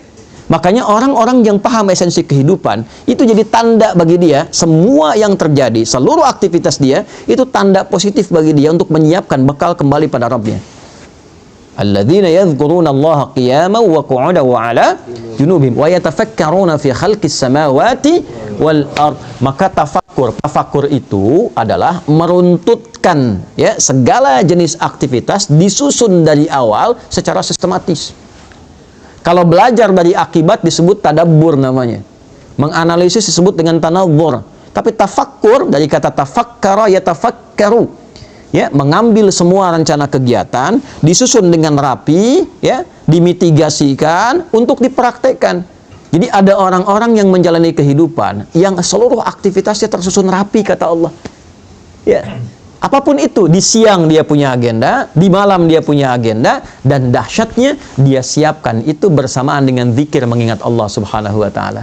Makanya orang-orang yang paham esensi kehidupan, itu jadi tanda bagi dia, semua yang terjadi, seluruh aktivitas dia, itu tanda positif bagi dia untuk menyiapkan bekal kembali pada Rabbnya. Alladzina yadhkuruna Allah qiyaman wa qu'udan wa 'ala junubihim wa yatafakkaruna fi khalqis samawati wal ard. Maka tafakur itu adalah meruntutkan ya segala jenis aktivitas, disusun dari awal secara sistematis. Kalau belajar dari akibat disebut tadabbur namanya. Menganalisis disebut dengan tanadzur. Tapi tafakkur dari kata tafakkara yatafakkaru. Ya, mengambil semua rencana kegiatan, disusun dengan rapi, ya, dimitigasikan untuk dipraktekkan. Jadi ada orang-orang yang menjalani kehidupan yang seluruh aktivitasnya tersusun rapi kata Allah. Ya. Apapun itu, di siang dia punya agenda, di malam dia punya agenda, dan dahsyatnya dia siapkan itu bersamaan dengan zikir mengingat Allah Subhanahu wa taala.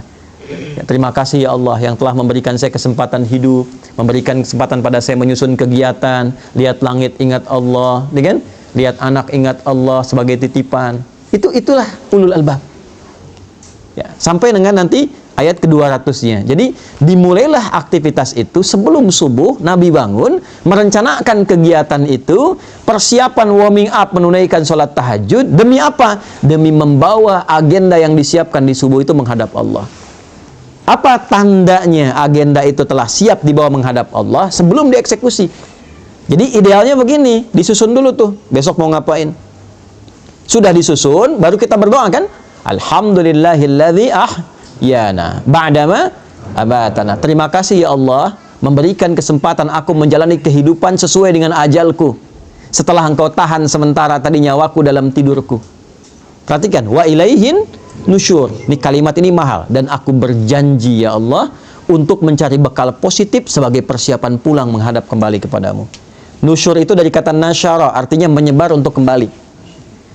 Ya, terima kasih ya Allah yang telah memberikan saya kesempatan hidup, memberikan kesempatan pada saya menyusun kegiatan, lihat langit ingat Allah, kan? Lihat anak ingat Allah sebagai titipan. Itulah ulul albab. Ya, sampai dengan nanti ayat ke-200-nya. Jadi dimulailah aktivitas itu sebelum subuh, Nabi bangun, merencanakan kegiatan itu, persiapan warming up, menunaikan sholat tahajud. Demi apa? Demi membawa agenda yang disiapkan di subuh itu menghadap Allah. Apa tandanya agenda itu telah siap dibawa menghadap Allah sebelum dieksekusi? Jadi idealnya begini, disusun dulu tuh, besok mau ngapain. Sudah disusun, baru kita berdoa kan? Alhamdulillahilladzi ahyana ba'dama amatana. Terima kasih ya Allah memberikan kesempatan aku menjalani kehidupan sesuai dengan ajalku. Setelah engkau tahan sementara tadi nyawaku dalam tidurku. Perhatikan, wa ilaihin nusyur. Ini kalimat ini mahal. Dan aku berjanji ya Allah untuk mencari bekal positif sebagai persiapan pulang menghadap kembali kepadamu. Nusyur itu dari kata nasyara, artinya menyebar untuk kembali.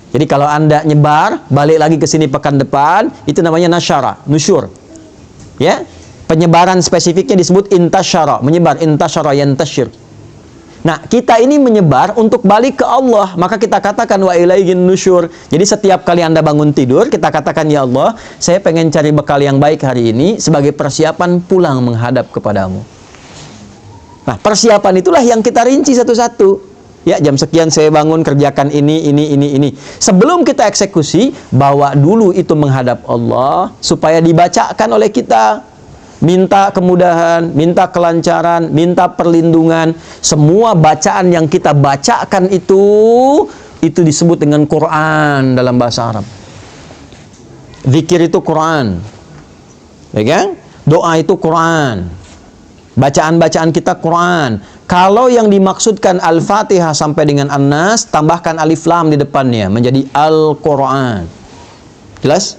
Jadi kalau Anda nyebar, balik lagi ke sini pekan depan, itu namanya nasyara, nusyur. Ya, penyebaran spesifiknya disebut intasyara, menyebar, intasyara yantasyir. Nah, kita ini menyebar untuk balik ke Allah, maka kita katakan wa ilaihin nusyur. Jadi setiap kali Anda bangun tidur, kita katakan ya Allah, saya pengen cari bekal yang baik hari ini sebagai persiapan pulang menghadap kepadamu. Nah, persiapan itulah yang kita rinci satu-satu. Ya, jam sekian saya bangun, kerjakan ini. Sebelum kita eksekusi, bawa dulu itu menghadap Allah supaya dibacakan oleh kita. Minta kemudahan, minta kelancaran, minta perlindungan. Semua bacaan yang kita bacakan itu disebut dengan Quran dalam bahasa Arab. Zikir itu Quran. Ya kan? Doa itu Quran. Bacaan-bacaan kita Quran. Kalau yang dimaksudkan Al-Fatihah sampai dengan An-Nas, tambahkan alif lam di depannya menjadi Al-Quran. Jelas?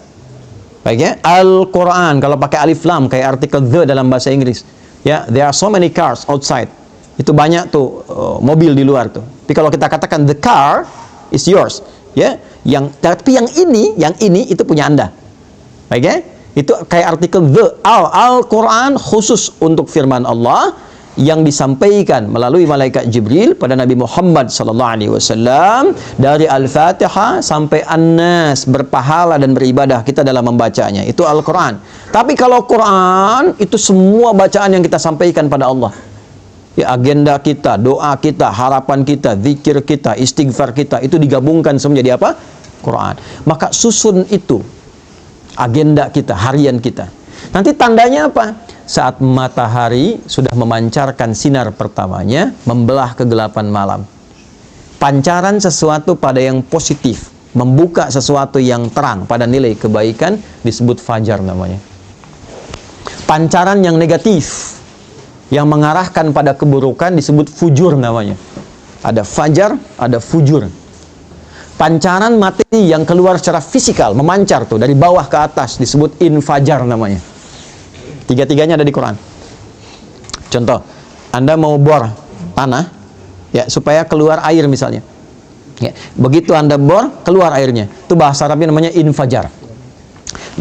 Baik ya, Al-Quran kalau pakai alif lam kayak artikel the dalam bahasa Inggris. Ya, there are so many cars outside. Itu banyak tuh mobil di luar tuh. Tapi kalau kita katakan the car is yours, ya, tapi yang ini itu punya Anda. Baik ya? Itu kayak artikel Al-Quran khusus untuk firman Allah yang disampaikan melalui malaikat Jibril pada Nabi Muhammad SAW dari Al-Fatihah sampai An-Nas, berpahala dan beribadah kita dalam membacanya. Itu Al-Quran. Tapi kalau Quran itu semua bacaan yang kita sampaikan pada Allah. Ya, agenda kita, doa kita, harapan kita, zikir kita, istighfar kita, itu digabungkan semua jadi apa? Quran. Maka susun itu agenda kita, harian kita. Nanti tandanya apa? Saat matahari sudah memancarkan sinar pertamanya, membelah kegelapan malam. Pancaran sesuatu pada yang positif, membuka sesuatu yang terang pada nilai kebaikan, disebut fajar namanya. Pancaran yang negatif, yang mengarahkan pada keburukan, disebut fujur namanya. Ada fajar, ada fujur. Pancaran materi yang keluar secara fisikal, memancar tuh dari bawah ke atas, disebut infajar namanya. Tiga-tiganya ada di Quran. Contoh, Anda mau bor tanah, ya, supaya keluar air misalnya. Ya, begitu Anda bor, keluar airnya. Itu bahasa Arabnya namanya infajar.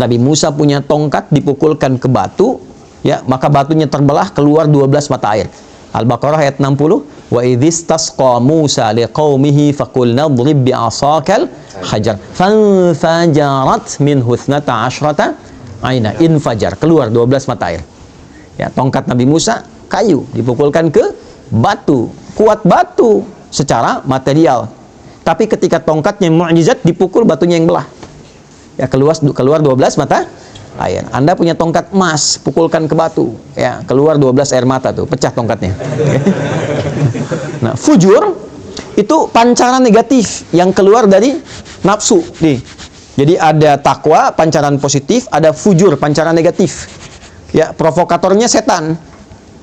Nabi Musa punya tongkat, dipukulkan ke batu, ya, maka batunya terbelah, keluar 12 mata air. Al-Baqarah ayat 60. Wa idzistasqa Musa liqaumihi faqulna idrib bi'asakal hajar fanfajarat minhu 12 aina, infajar, keluar 12 mata air. Ya, tongkat Nabi Musa kayu dipukulkan ke batu, kuat batu secara material. Tapi ketika tongkatnya mukjizat, dipukul batunya yang belah. Ya, keluar 12 mata air. Anda punya tongkat emas, pukulkan ke batu, ya, keluar 12 air mata tuh, pecah tongkatnya. Nah, fujur itu pancaran negatif yang keluar dari nafsu nih. Jadi ada takwa, pancaran positif, ada fujur, pancaran negatif. Ya, provokatornya setan.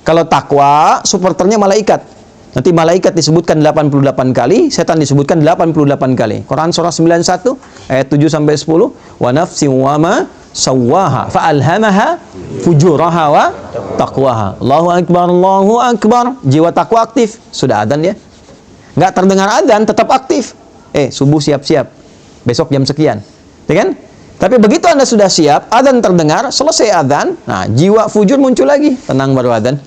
Kalau takwa, supporternya malaikat. Nanti malaikat disebutkan 88 kali, setan disebutkan 88 kali. Quran surah 91 ayat 7 sampai 10. Wa nafsin wa ma sawwaha fa alhamaha fujuraha wa taqwaha. Allahu akbar, Allahu akbar. Jiwa takwa aktif. Sudah adzan ya? Enggak terdengar adzan, tetap aktif. Subuh siap-siap. Besok jam sekian. Ya kan? Tapi begitu Anda sudah siap, adzan terdengar, selesai adzan, nah, jiwa fujur muncul lagi. Tenang, baru adzan.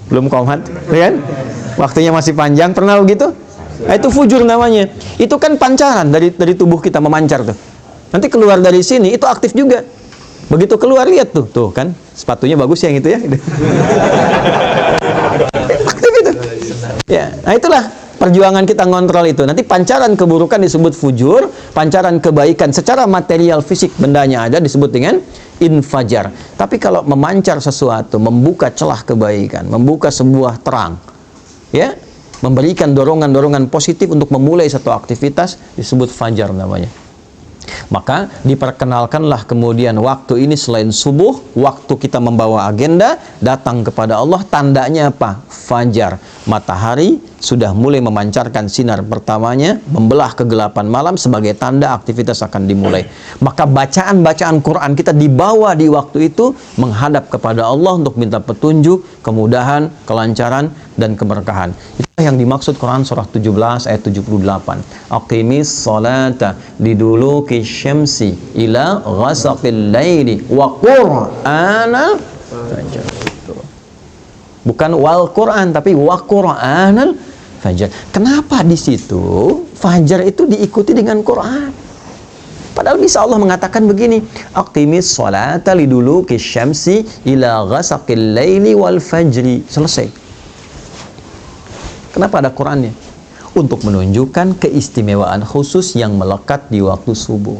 Belum qomat, ya kan? Waktunya masih panjang, pernah begitu? Nah, itu fujur namanya. Itu kan pancaran dari tubuh kita memancar tuh. Nanti keluar dari sini itu aktif juga. Begitu keluar, lihat tuh kan, sepatunya bagus yang itu ya. Aktif itu. Ya, nah itulah perjuangan kita ngontrol itu. Nanti pancaran keburukan disebut fujur, pancaran kebaikan secara material fisik bendanya ada disebut dengan infajar. Tapi kalau memancar sesuatu, membuka celah kebaikan, membuka sebuah terang, ya, memberikan dorongan-dorongan positif untuk memulai satu aktivitas, disebut fajar namanya. Maka diperkenalkanlah kemudian waktu ini selain subuh, waktu kita membawa agenda datang kepada Allah. Tandanya apa? Fajar, matahari sudah mulai memancarkan sinar pertamanya, membelah kegelapan malam, sebagai tanda aktivitas akan dimulai. Maka bacaan-bacaan Quran kita dibawa di waktu itu menghadap kepada Allah untuk minta petunjuk, kemudahan, kelancaran, dan keberkahan. Itulah yang dimaksud Quran surah 17 ayat 78. Aqimis salata liduluki syamsi ila ghasaqil laili wa qur'anal fajr. Bukan wal Quran, tapi wa qur'anal fajr. Kenapa di situ fajar itu diikuti dengan Quran? Padahal bisa Allah mengatakan begini, aqimis salata liduluki syamsi ila ghasaqil laili wal fajri. Selesai. Kenapa ada Qurannya? Untuk menunjukkan keistimewaan khusus yang melekat di waktu subuh.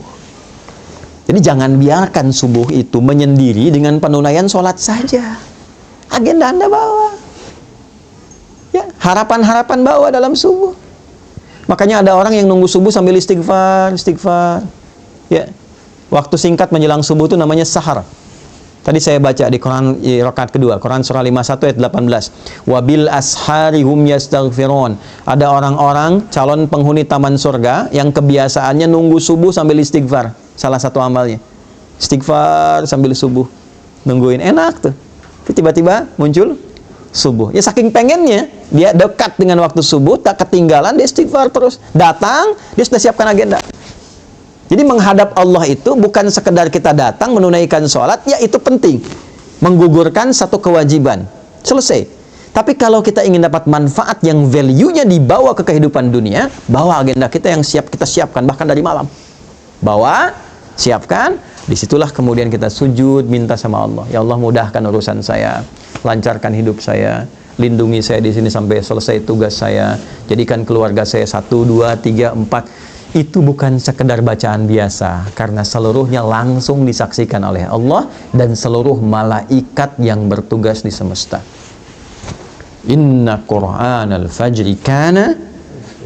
Jadi jangan biarkan subuh itu menyendiri dengan penunaian sholat saja. Agenda Anda bawa. Ya, harapan-harapan bawa dalam subuh. Makanya ada orang yang nunggu subuh sambil istighfar. Ya. Waktu singkat menjelang subuh itu namanya sahar. Tadi saya baca di Quran rakaat kedua, Quran surah 51 ayat 18. Wabil ashari hum yastaghfirun. Ada orang-orang calon penghuni taman surga yang kebiasaannya nunggu subuh sambil istighfar. Salah satu amalnya. Istighfar sambil subuh. Nungguin, enak tuh. Tapi tiba-tiba muncul subuh. Ya saking pengennya, dia dekat dengan waktu subuh, tak ketinggalan, dia istighfar terus. Datang, dia sudah siapkan agenda. Jadi menghadap Allah itu bukan sekedar kita datang menunaikan sholat, ya itu penting. Menggugurkan satu kewajiban. Selesai. Tapi kalau kita ingin dapat manfaat yang value-nya dibawa ke kehidupan dunia, bawa agenda kita yang siap kita siapkan, bahkan dari malam. Bawa, siapkan, disitulah kemudian kita sujud, minta sama Allah. Ya Allah, mudahkan urusan saya, lancarkan hidup saya, lindungi saya di sini sampai selesai tugas saya, jadikan keluarga saya 1, 2, 3, 4. Itu bukan sekedar bacaan biasa, karena seluruhnya langsung disaksikan oleh Allah dan seluruh malaikat yang bertugas di semesta. Inna Qur'anal fajri kana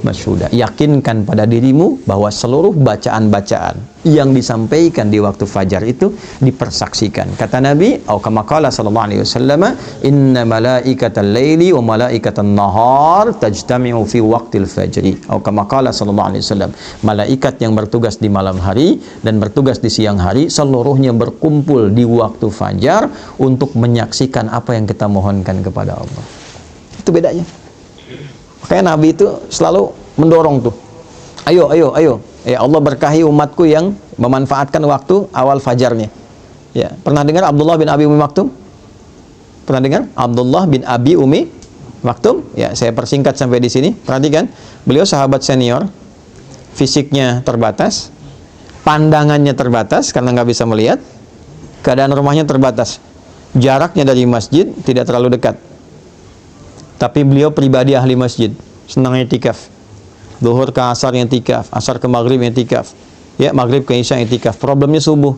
masyhuda. Yakinkan pada dirimu bahwa seluruh bacaan-bacaan yang disampaikan di waktu fajar itu dipersaksikan. Kata Nabi, atau kama qala sallallahu alaihi wasallam, inna malaikatal laili wa malaikatan nahar tajtami'u fi waqtil fajri. Atau kama qala sallallahu alaihi wasallam, malaikat yang bertugas di malam hari dan bertugas di siang hari seluruhnya berkumpul di waktu fajar untuk menyaksikan apa yang kita mohonkan kepada Allah. Itu bedanya. Makanya Nabi itu selalu mendorong tuh. Ayo. Ya Allah berkahi umatku yang memanfaatkan waktu awal fajarnya. Ya, pernah dengar Abdullah bin Abi Umi Maktum? Pernah dengar? Abdullah bin Abi Umi Maktum? Ya, saya persingkat sampai di sini. Perhatikan, beliau sahabat senior, fisiknya terbatas, pandangannya terbatas karena nggak bisa melihat, keadaan rumahnya terbatas, jaraknya dari masjid tidak terlalu dekat. Tapi beliau pribadi ahli masjid, senang i'tikaf. Zuhur ke asar i'tikaf, asar ke maghrib i'tikaf. Ya, maghrib ke isya i'tikaf. Problemnya subuh.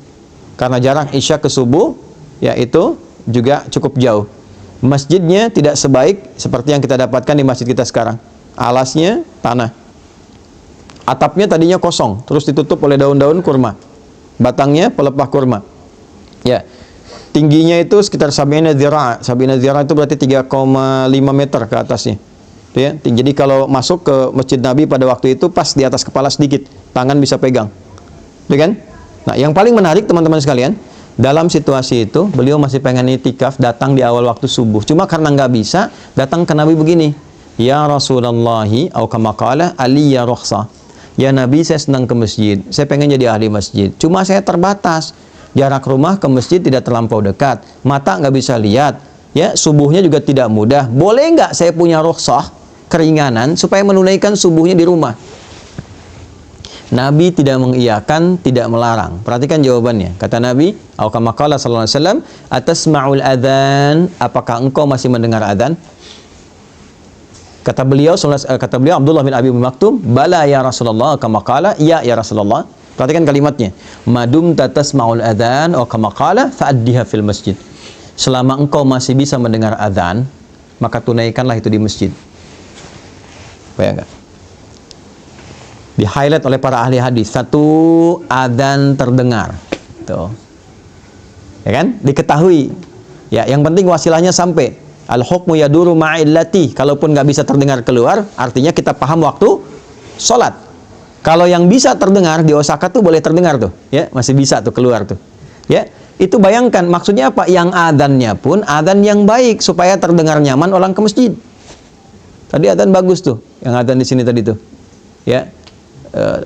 Karena jarak isya ke subuh, ya itu juga cukup jauh. Masjidnya tidak sebaik seperti yang kita dapatkan di masjid kita sekarang. Alasnya tanah. Atapnya tadinya kosong, terus ditutup oleh daun-daun kurma. Batangnya pelepah kurma. Ya. Tingginya itu sekitar sabina dzira'. Sabina dzira' itu berarti 3,5 meter ke atasnya. Ya, jadi kalau masuk ke Masjid Nabi pada waktu itu pas di atas kepala sedikit, tangan bisa pegang. Ya kan? Nah, yang paling menarik teman-teman sekalian, dalam situasi itu beliau masih pengen itikaf, datang di awal waktu subuh. Cuma karena nggak bisa, datang ke Nabi begini. Ya Rasulullahi, atau kama qala aliyya rukhsah. Ya Nabi, saya senang ke masjid. Saya pengen jadi ahli masjid. Cuma saya terbatas. Jarak rumah ke masjid tidak terlampau dekat, mata nggak bisa lihat, ya subuhnya juga tidak mudah. Boleh nggak saya punya rukhsah, keringanan supaya menunaikan subuhnya di rumah? Nabi tidak mengiyakan, tidak melarang. Perhatikan jawabannya. Kata Nabi, atau kama qala sallallahu alaihi wasallam, atasma'ul adzan, apakah engkau masih mendengar adzan? Kata beliau Abdullah bin Abi Maktum, bala ya Rasulullah, kama qala, ya Rasulullah. Perhatikan kalimatnya. Madum tatasma'ul adzan wa kama qala fa'addiha fil masjid. Selama engkau masih bisa mendengar adzan, maka tunaikanlah itu di masjid. Bayangkan. Di-highlight oleh para ahli hadis. Satu, adzan terdengar. Tuh. Ya kan? Diketahui. Ya, yang penting wasilahnya sampai. Al-hukmu yaduru ma'illati. Kalaupun nggak bisa terdengar keluar, artinya kita paham waktu sholat. Kalau yang bisa terdengar di Osaka tuh boleh terdengar tuh, ya masih bisa tuh keluar tuh, ya itu bayangkan maksudnya apa? Yang adzannya pun adzan yang baik supaya terdengar nyaman orang ke masjid. Tadi adzan bagus tuh, yang adzan di sini tadi tuh, ya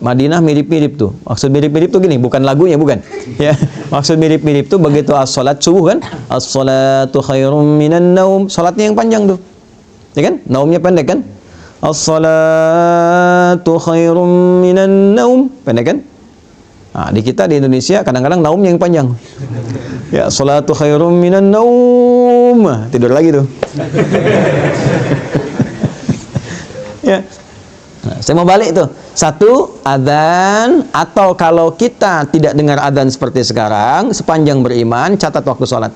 Madinah mirip-mirip tuh. Maksud mirip-mirip tuh gini, bukan lagunya bukan, ya maksud mirip-mirip tuh begitu as-salat subuh kan, as-salatu khairum minan naum, salatnya yang panjang tuh, ya kan, naumnya pendek kan. As-salatu khairum minan naum. Pendek kan? Nah, di kita di Indonesia kadang-kadang naumnya yang panjang. Ya, salatu khairum minan naum. Tidur lagi tuh. Ya. Nah, saya mau balik tuh. Satu, adzan, atau kalau kita tidak dengar adzan seperti sekarang, sepanjang beriman, catat waktu sholat.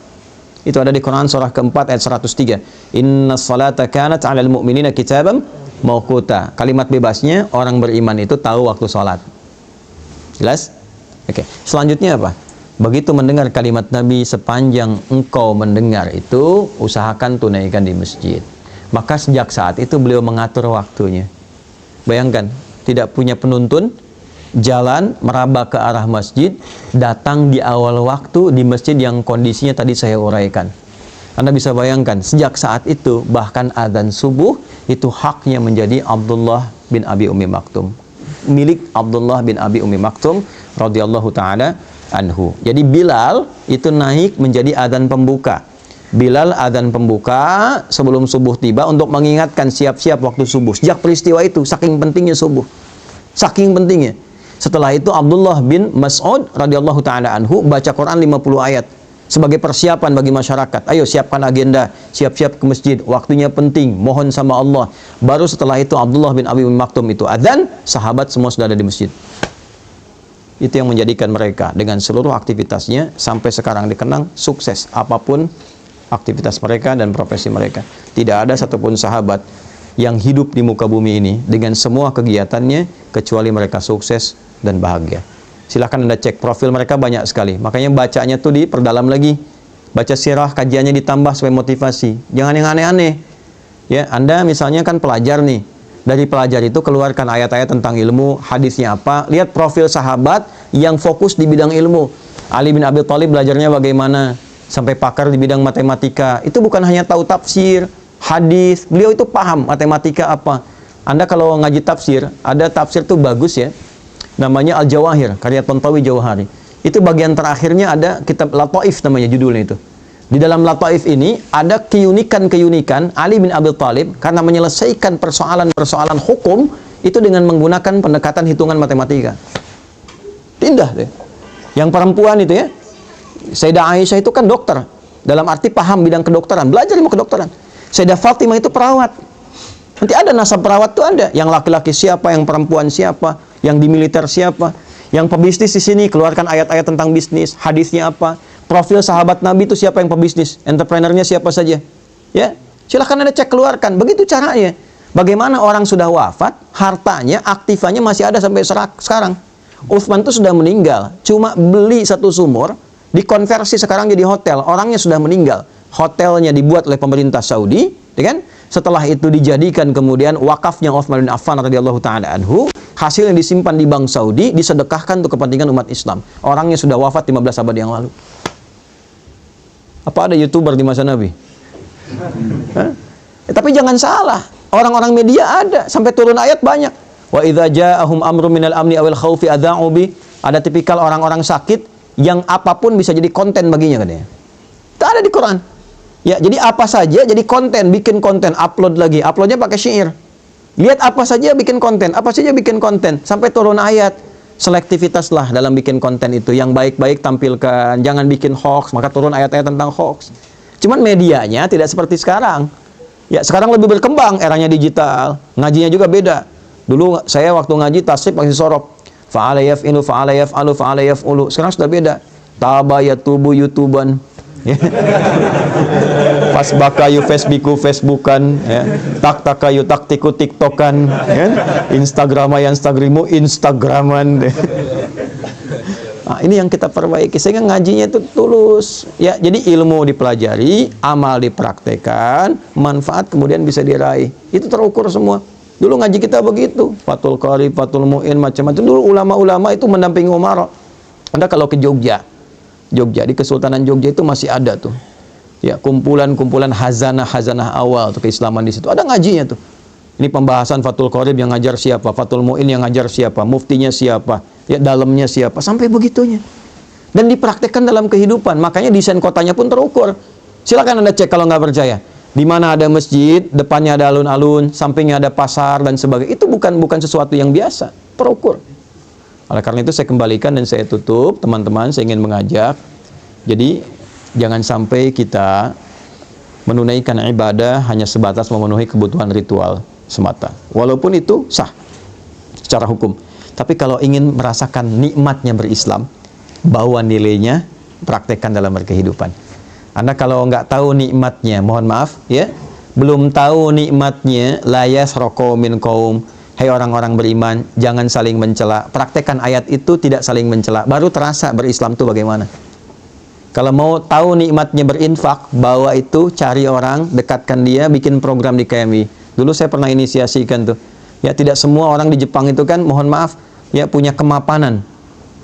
Itu ada di Quran surah keempat ayat 103. Inna salata kanat 'alal mu'minina kitaban mauquta. Kalimat bebasnya, orang beriman itu tahu waktu sholat. Jelas? Oke. Selanjutnya apa? Begitu mendengar kalimat Nabi, sepanjang engkau mendengar itu, usahakan tunaikan di masjid. Maka sejak saat itu beliau mengatur waktunya. Bayangkan, tidak punya penuntun, jalan meraba ke arah masjid, datang di awal waktu di masjid yang kondisinya tadi saya uraikan. Anda bisa bayangkan, sejak saat itu bahkan adzan subuh itu haknya menjadi Abdullah bin Abi Ummi Maktum, milik Abdullah bin Abi Ummi Maktum radhiyallahu taala anhu. Jadi Bilal itu naik menjadi adzan pembuka. Bilal adzan pembuka sebelum subuh tiba untuk mengingatkan siap-siap waktu subuh. Sejak peristiwa itu, saking pentingnya subuh. Saking pentingnya. Setelah itu Abdullah bin Mas'ud radhiyallahu taala anhu baca Quran 50 ayat sebagai persiapan bagi masyarakat. Ayo siapkan agenda, siap-siap ke masjid, waktunya penting, mohon sama Allah. Baru setelah itu Abdullah bin Abi Maktum itu adzan, sahabat semua sudah ada di masjid. Itu yang menjadikan mereka dengan seluruh aktivitasnya sampai sekarang dikenang sukses apapun aktivitas mereka dan profesi mereka. Tidak ada satupun sahabat yang hidup di muka bumi ini dengan semua kegiatannya kecuali mereka sukses dan bahagia. Silahkan Anda cek profil mereka banyak sekali. Makanya bacanya tuh diperdalam lagi. Baca sirah, kajiannya ditambah supaya motivasi. Jangan yang aneh-aneh. Ya, Anda misalnya kan pelajar nih. Dari pelajar itu keluarkan ayat-ayat tentang ilmu, hadisnya apa. Lihat profil sahabat yang fokus di bidang ilmu. Ali bin Abi Thalib belajarnya bagaimana? Sampai pakar di bidang matematika. Itu bukan hanya tahu tafsir, hadis. Beliau itu paham matematika apa. Anda kalau ngaji tafsir, ada tafsir tuh bagus ya. Namanya Al-Jawahir, karya Tontawi Jawahari. Itu bagian terakhirnya ada kitab Lataif namanya judulnya itu. Di dalam Lataif ini ada keunikan-keunikan Ali bin Abi Thalib karena menyelesaikan persoalan-persoalan hukum itu dengan menggunakan pendekatan hitungan matematika. Indah deh. Yang perempuan itu ya, Sayyidah Aisyah itu kan dokter. Dalam arti paham bidang kedokteran, belajar ilmu kedokteran. Sayyidah Fatimah itu perawat. Nanti ada nasab perawat tuh ada. Yang laki-laki siapa, yang perempuan siapa, yang di militer siapa, yang pebisnis di sini keluarkan ayat-ayat tentang bisnis, hadisnya apa, profil sahabat Nabi itu siapa yang pebisnis, entrepreneurnya siapa saja, ya silahkan Anda cek keluarkan. Begitu caranya. Bagaimana orang sudah wafat, hartanya, aktifannya masih ada sampai sekarang. Utsman itu sudah meninggal, cuma beli satu sumur, dikonversi sekarang jadi hotel. Orangnya sudah meninggal, hotelnya dibuat oleh pemerintah Saudi, ya kan? Setelah itu dijadikan kemudian wakafnya Utsman bin Affan radhiyallahu taala anhu. Hasil yang disimpan di bank Saudi disedekahkan untuk kepentingan umat Islam. Orangnya sudah wafat 15 abad yang lalu. Apa ada YouTuber di masa Nabi? Tapi jangan salah, orang-orang media ada sampai turun ayat banyak. Wa idza ja'ahum amrun minal amni awil khaufi adza'u bi. Ada tipikal orang-orang sakit yang apapun bisa jadi konten baginya katanya. Itu ada di Quran. Ya, jadi apa saja jadi konten, bikin konten, upload lagi. Uploadnya pakai syair. Lihat apa saja bikin konten, apa saja bikin konten, sampai turun ayat. Selektivitaslah dalam bikin konten itu. Yang baik-baik tampilkan, jangan bikin hoax, maka turun ayat-ayat tentang hoax. Cuman medianya tidak seperti sekarang. Ya, sekarang lebih berkembang, eranya digital. Ngajinya juga beda. Dulu saya waktu ngaji tasrif masih sorop. Fa'ala yaf'ilu, fa'ala yaf'alu, fa'ala yaf'ulu. Sekarang sudah beda. Taba yatubu yutuban. Pas bakayu Facebookan, ya. Tak takayu taktiku TikTokan, ya. Instagramu Instagraman. Nah, ini yang kita perbaiki sehingga ngajinya itu tulus. Ya, jadi ilmu dipelajari, amal dipraktekan, manfaat kemudian bisa diraih. Itu terukur semua. Dulu ngaji kita begitu, Fathul Qarib, Fathul Mu'in, macam-macam. Dulu ulama-ulama itu mendampingi Umar. Anda kalau ke Jogja di Kesultanan Jogja itu masih ada tuh. Ya, kumpulan-kumpulan hazanah awal tuh keislaman di situ. Ada ngajinya tuh. Ini pembahasan Fathul Qarib yang ngajar siapa, Fathul Mu'in yang ngajar siapa, muftinya siapa, ya dalamnya siapa, sampai begitunya. Dan dipraktekkan dalam kehidupan. Makanya desain kotanya pun terukur. Silakan Anda cek kalau nggak percaya. Di mana ada masjid, depannya ada alun-alun, sampingnya ada pasar dan sebagainya. Itu bukan sesuatu yang biasa, terukur. Oleh karena itu saya kembalikan dan saya tutup, teman-teman, saya ingin mengajak. Jadi jangan sampai kita menunaikan ibadah hanya sebatas memenuhi kebutuhan ritual semata. Walaupun itu sah secara hukum. Tapi kalau ingin merasakan nikmatnya berislam, bawa nilainya, praktekkan dalam berkehidupan. Anda kalau nggak tahu nikmatnya, mohon maaf ya, belum tahu nikmatnya, la yasraqu min qaum. Hai orang-orang beriman, jangan saling mencela. Praktekkan ayat itu, tidak saling mencela. Baru terasa berislam itu bagaimana. Kalau mau tahu nikmatnya berinfak, bawa itu, cari orang, dekatkan dia, bikin program di KMI. Dulu saya pernah inisiasikan tuh. Ya, tidak semua orang di Jepang itu kan, mohon maaf, ya punya kemapanan.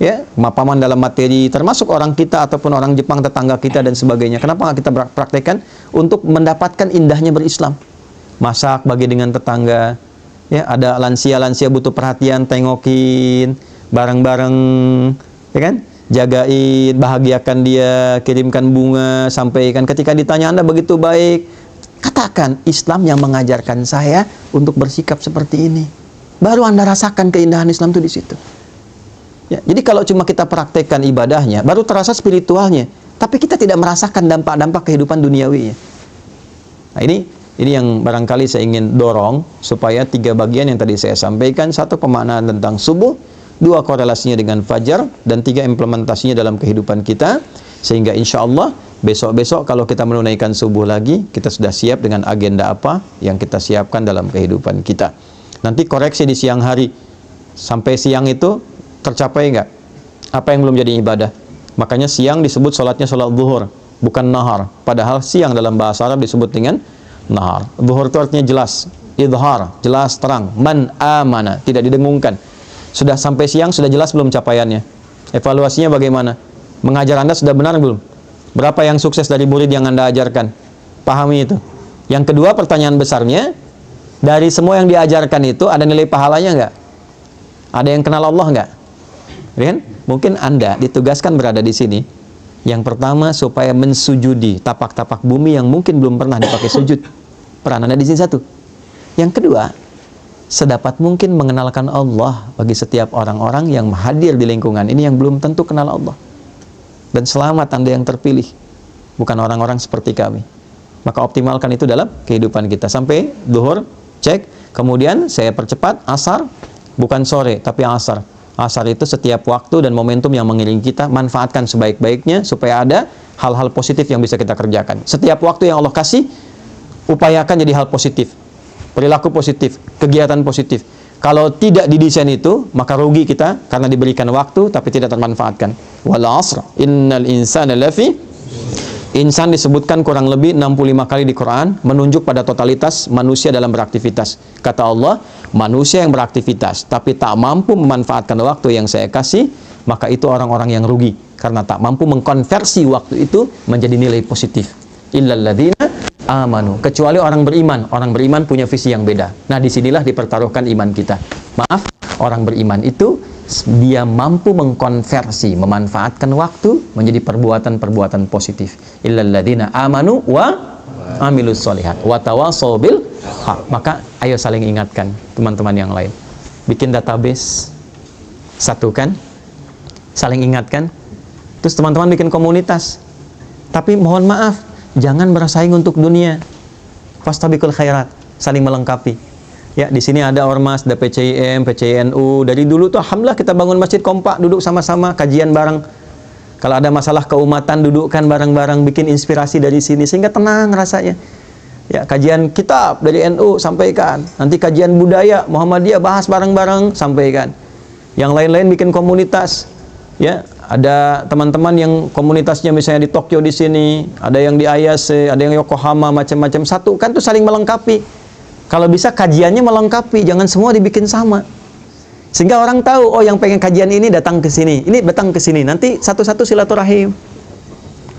ya, pemahaman dalam materi, termasuk orang kita ataupun orang Jepang tetangga kita dan sebagainya. Kenapa nggak kita praktekkan untuk mendapatkan indahnya berislam? Masak bagi dengan tetangga, ya, ada lansia-lansia butuh perhatian, tengokin bareng-bareng, ya kan? Jagain, bahagiakan dia, kirimkan bunga, sampaikan. Ketika ditanya Anda begitu baik, katakan Islam yang mengajarkan saya untuk bersikap seperti ini. Baru Anda rasakan keindahan Islam itu di situ. Ya, jadi kalau cuma kita praktekkan ibadahnya, baru terasa spiritualnya, tapi kita tidak merasakan dampak-dampak kehidupan duniawinya. Nah, ini yang barangkali saya ingin dorong supaya 3 bagian yang tadi saya sampaikan, 1 pemaknaan tentang subuh, 2 korelasinya dengan fajar, dan 3 implementasinya dalam kehidupan kita, sehingga insya Allah besok-besok kalau kita menunaikan subuh lagi, kita sudah siap dengan agenda apa yang kita siapkan dalam kehidupan kita. Nanti koreksi di siang hari, sampai siang itu tercapai nggak apa yang belum jadi ibadah. Makanya siang disebut sholatnya sholat zuhur, bukan nahar, padahal siang dalam bahasa Arab disebut dengan nahar. Zuhur itu artinya jelas, idhar, jelas terang, man amana, tidak didengungkan. Sudah sampai siang, sudah jelas belum capaiannya? Evaluasinya bagaimana? Mengajar Anda sudah benar belum? Berapa yang sukses dari murid yang Anda ajarkan? Pahami itu. Yang kedua, pertanyaan besarnya, dari semua yang diajarkan itu ada nilai pahalanya nggak? Ada yang kenal Allah nggak? Kan? Mungkin Anda ditugaskan berada di sini. Yang pertama, supaya mensujudi tapak-tapak bumi yang mungkin belum pernah dipakai sujud. Peran Anda di sini 1. Yang kedua, sedapat mungkin mengenalkan Allah bagi setiap orang-orang yang hadir di lingkungan ini yang belum tentu kenal Allah. Dan selamat Anda yang terpilih, bukan orang-orang seperti kami. Maka optimalkan itu dalam kehidupan kita. Sampai zuhur, cek. Kemudian saya percepat, asar, bukan sore, tapi asar. Asar itu setiap waktu dan momentum yang mengiringi kita, manfaatkan sebaik-baiknya supaya ada hal-hal positif yang bisa kita kerjakan. Setiap waktu yang Allah kasih, upayakan jadi hal positif. Perilaku positif, kegiatan positif. Kalau tidak didesain itu, maka rugi kita karena diberikan waktu tapi tidak termanfaatkan. Wal 'asr, innal insana lafi. Insan disebutkan kurang lebih 65 kali di Quran, menunjuk pada totalitas manusia dalam beraktivitas. Kata Allah, manusia yang beraktivitas tapi tak mampu memanfaatkan waktu yang saya kasih, maka itu orang-orang yang rugi karena tak mampu mengkonversi waktu itu menjadi nilai positif. Illal ladzina amanu, kecuali orang beriman. Orang beriman punya visi yang beda. Nah, disinilah dipertaruhkan iman kita. Maaf, orang beriman itu dia mampu mengkonversi, memanfaatkan waktu menjadi perbuatan-perbuatan positif. Illal ladzina amanu wa amilus sholihat wa tawassaw bil haq. Maka ayo saling ingatkan teman-teman yang lain. Bikin database, satukan, saling ingatkan. Terus teman-teman bikin komunitas. Tapi mohon maaf, jangan bersaing untuk dunia. Fastabiqul khairat, saling melengkapi. Ya, di sini ada ormas, ada PCIM, PCNU. Dari dulu tuh alhamdulillah kita bangun masjid kompak, duduk sama-sama, kajian bareng. Kalau ada masalah keumatan, dudukkan bareng-bareng, bikin inspirasi dari sini sehingga tenang rasanya. Ya, kajian kitab dari NU sampaikan. Nanti kajian budaya Muhammadiyah bahas bareng-bareng, sampaikan. Yang lain-lain bikin komunitas. Ya, ada teman-teman yang komunitasnya misalnya di Tokyo di sini, ada yang di Ayase, ada yang Yokohama, macam-macam. Satu kan tuh saling melengkapi. Kalau bisa kajiannya melengkapi, jangan semua dibikin sama. Sehingga orang tahu, oh yang pengen kajian ini datang ke sini, ini datang ke sini. Nanti satu-satu silaturahim.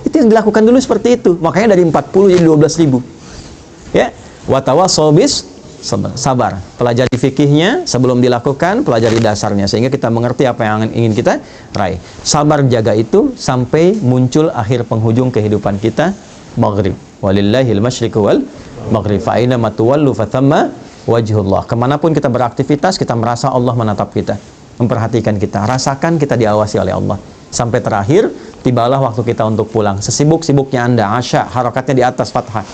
Itu yang dilakukan dulu seperti itu. Makanya dari 40 jadi 12.000. Ya, wa tawassaw bis sabar. Pelajari fikihnya sebelum dilakukan, pelajari dasarnya sehingga kita mengerti apa yang ingin kita raih. Sabar jaga itu sampai muncul akhir penghujung kehidupan kita, maghrib. Walillahil masyriqu wal maghrib. Fa aina ma tuwallu fatamma wajhullah. Kemanapun kita beraktivitas, kita merasa Allah menatap kita, memperhatikan kita, rasakan kita diawasi oleh Allah. Sampai terakhir, tibalah waktu kita untuk pulang. Sesibuk-sibuknya Anda, asya, harakatnya di atas fathah.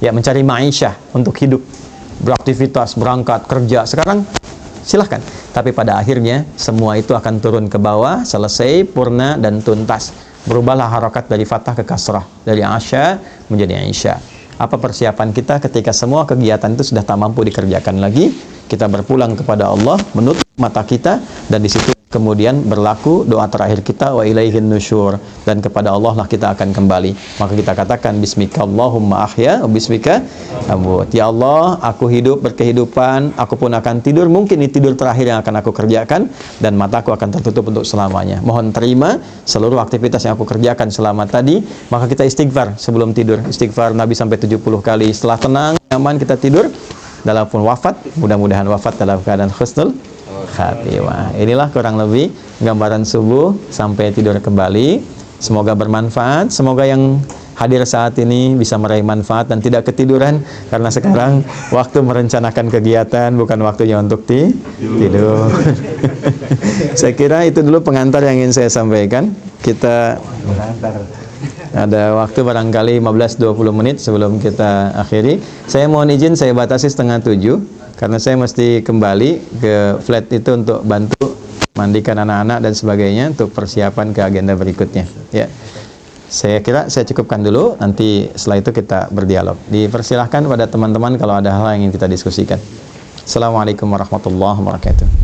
Ya, mencari ma'isyah untuk hidup, beraktivitas, berangkat, kerja. Sekarang silahkan. Tapi pada akhirnya semua itu akan turun ke bawah, selesai, purna dan tuntas. Berubahlah harakat dari fathah ke kasrah, dari asya menjadi aisyah. Apa persiapan kita ketika semua kegiatan itu sudah tak mampu dikerjakan lagi? Kita berpulang kepada Allah, menutup mata kita, dan di situ kemudian berlaku doa terakhir kita, wa ilaihin nusyur, dan kepada Allah lah kita akan kembali. Maka kita katakan bismika Allahumma ahya wa bismika amut. Ya Allah, aku hidup berkehidupan, aku pun akan tidur, mungkin ini tidur terakhir yang akan aku kerjakan, dan mataku akan tertutup untuk selamanya. Mohon terima seluruh aktivitas yang aku kerjakan selama tadi. Maka kita istighfar sebelum tidur. Istighfar Nabi sampai 70 kali. Setelah tenang, nyaman, kita tidur. Dalam pun wafat, mudah-mudahan wafat dalam keadaan husnul khatimah. Inilah kurang lebih gambaran subuh sampai tidur kembali. Semoga bermanfaat. Semoga yang hadir saat ini bisa meraih manfaat dan tidak ketiduran, karena sekarang waktu merencanakan kegiatan, bukan waktunya untuk tidur. Saya kira itu dulu pengantar yang ingin saya sampaikan. Kita ada waktu barangkali 15-20 menit sebelum kita akhiri. Saya mohon izin, saya batasi 6:30 karena saya mesti kembali ke flat itu untuk bantu mandikan anak-anak dan sebagainya untuk persiapan ke agenda berikutnya. Ya, saya kira saya cukupkan dulu. Nanti setelah itu kita berdialog. Dipersilahkan pada teman-teman kalau ada hal yang ingin kita diskusikan. Assalamualaikum warahmatullahi wabarakatuh.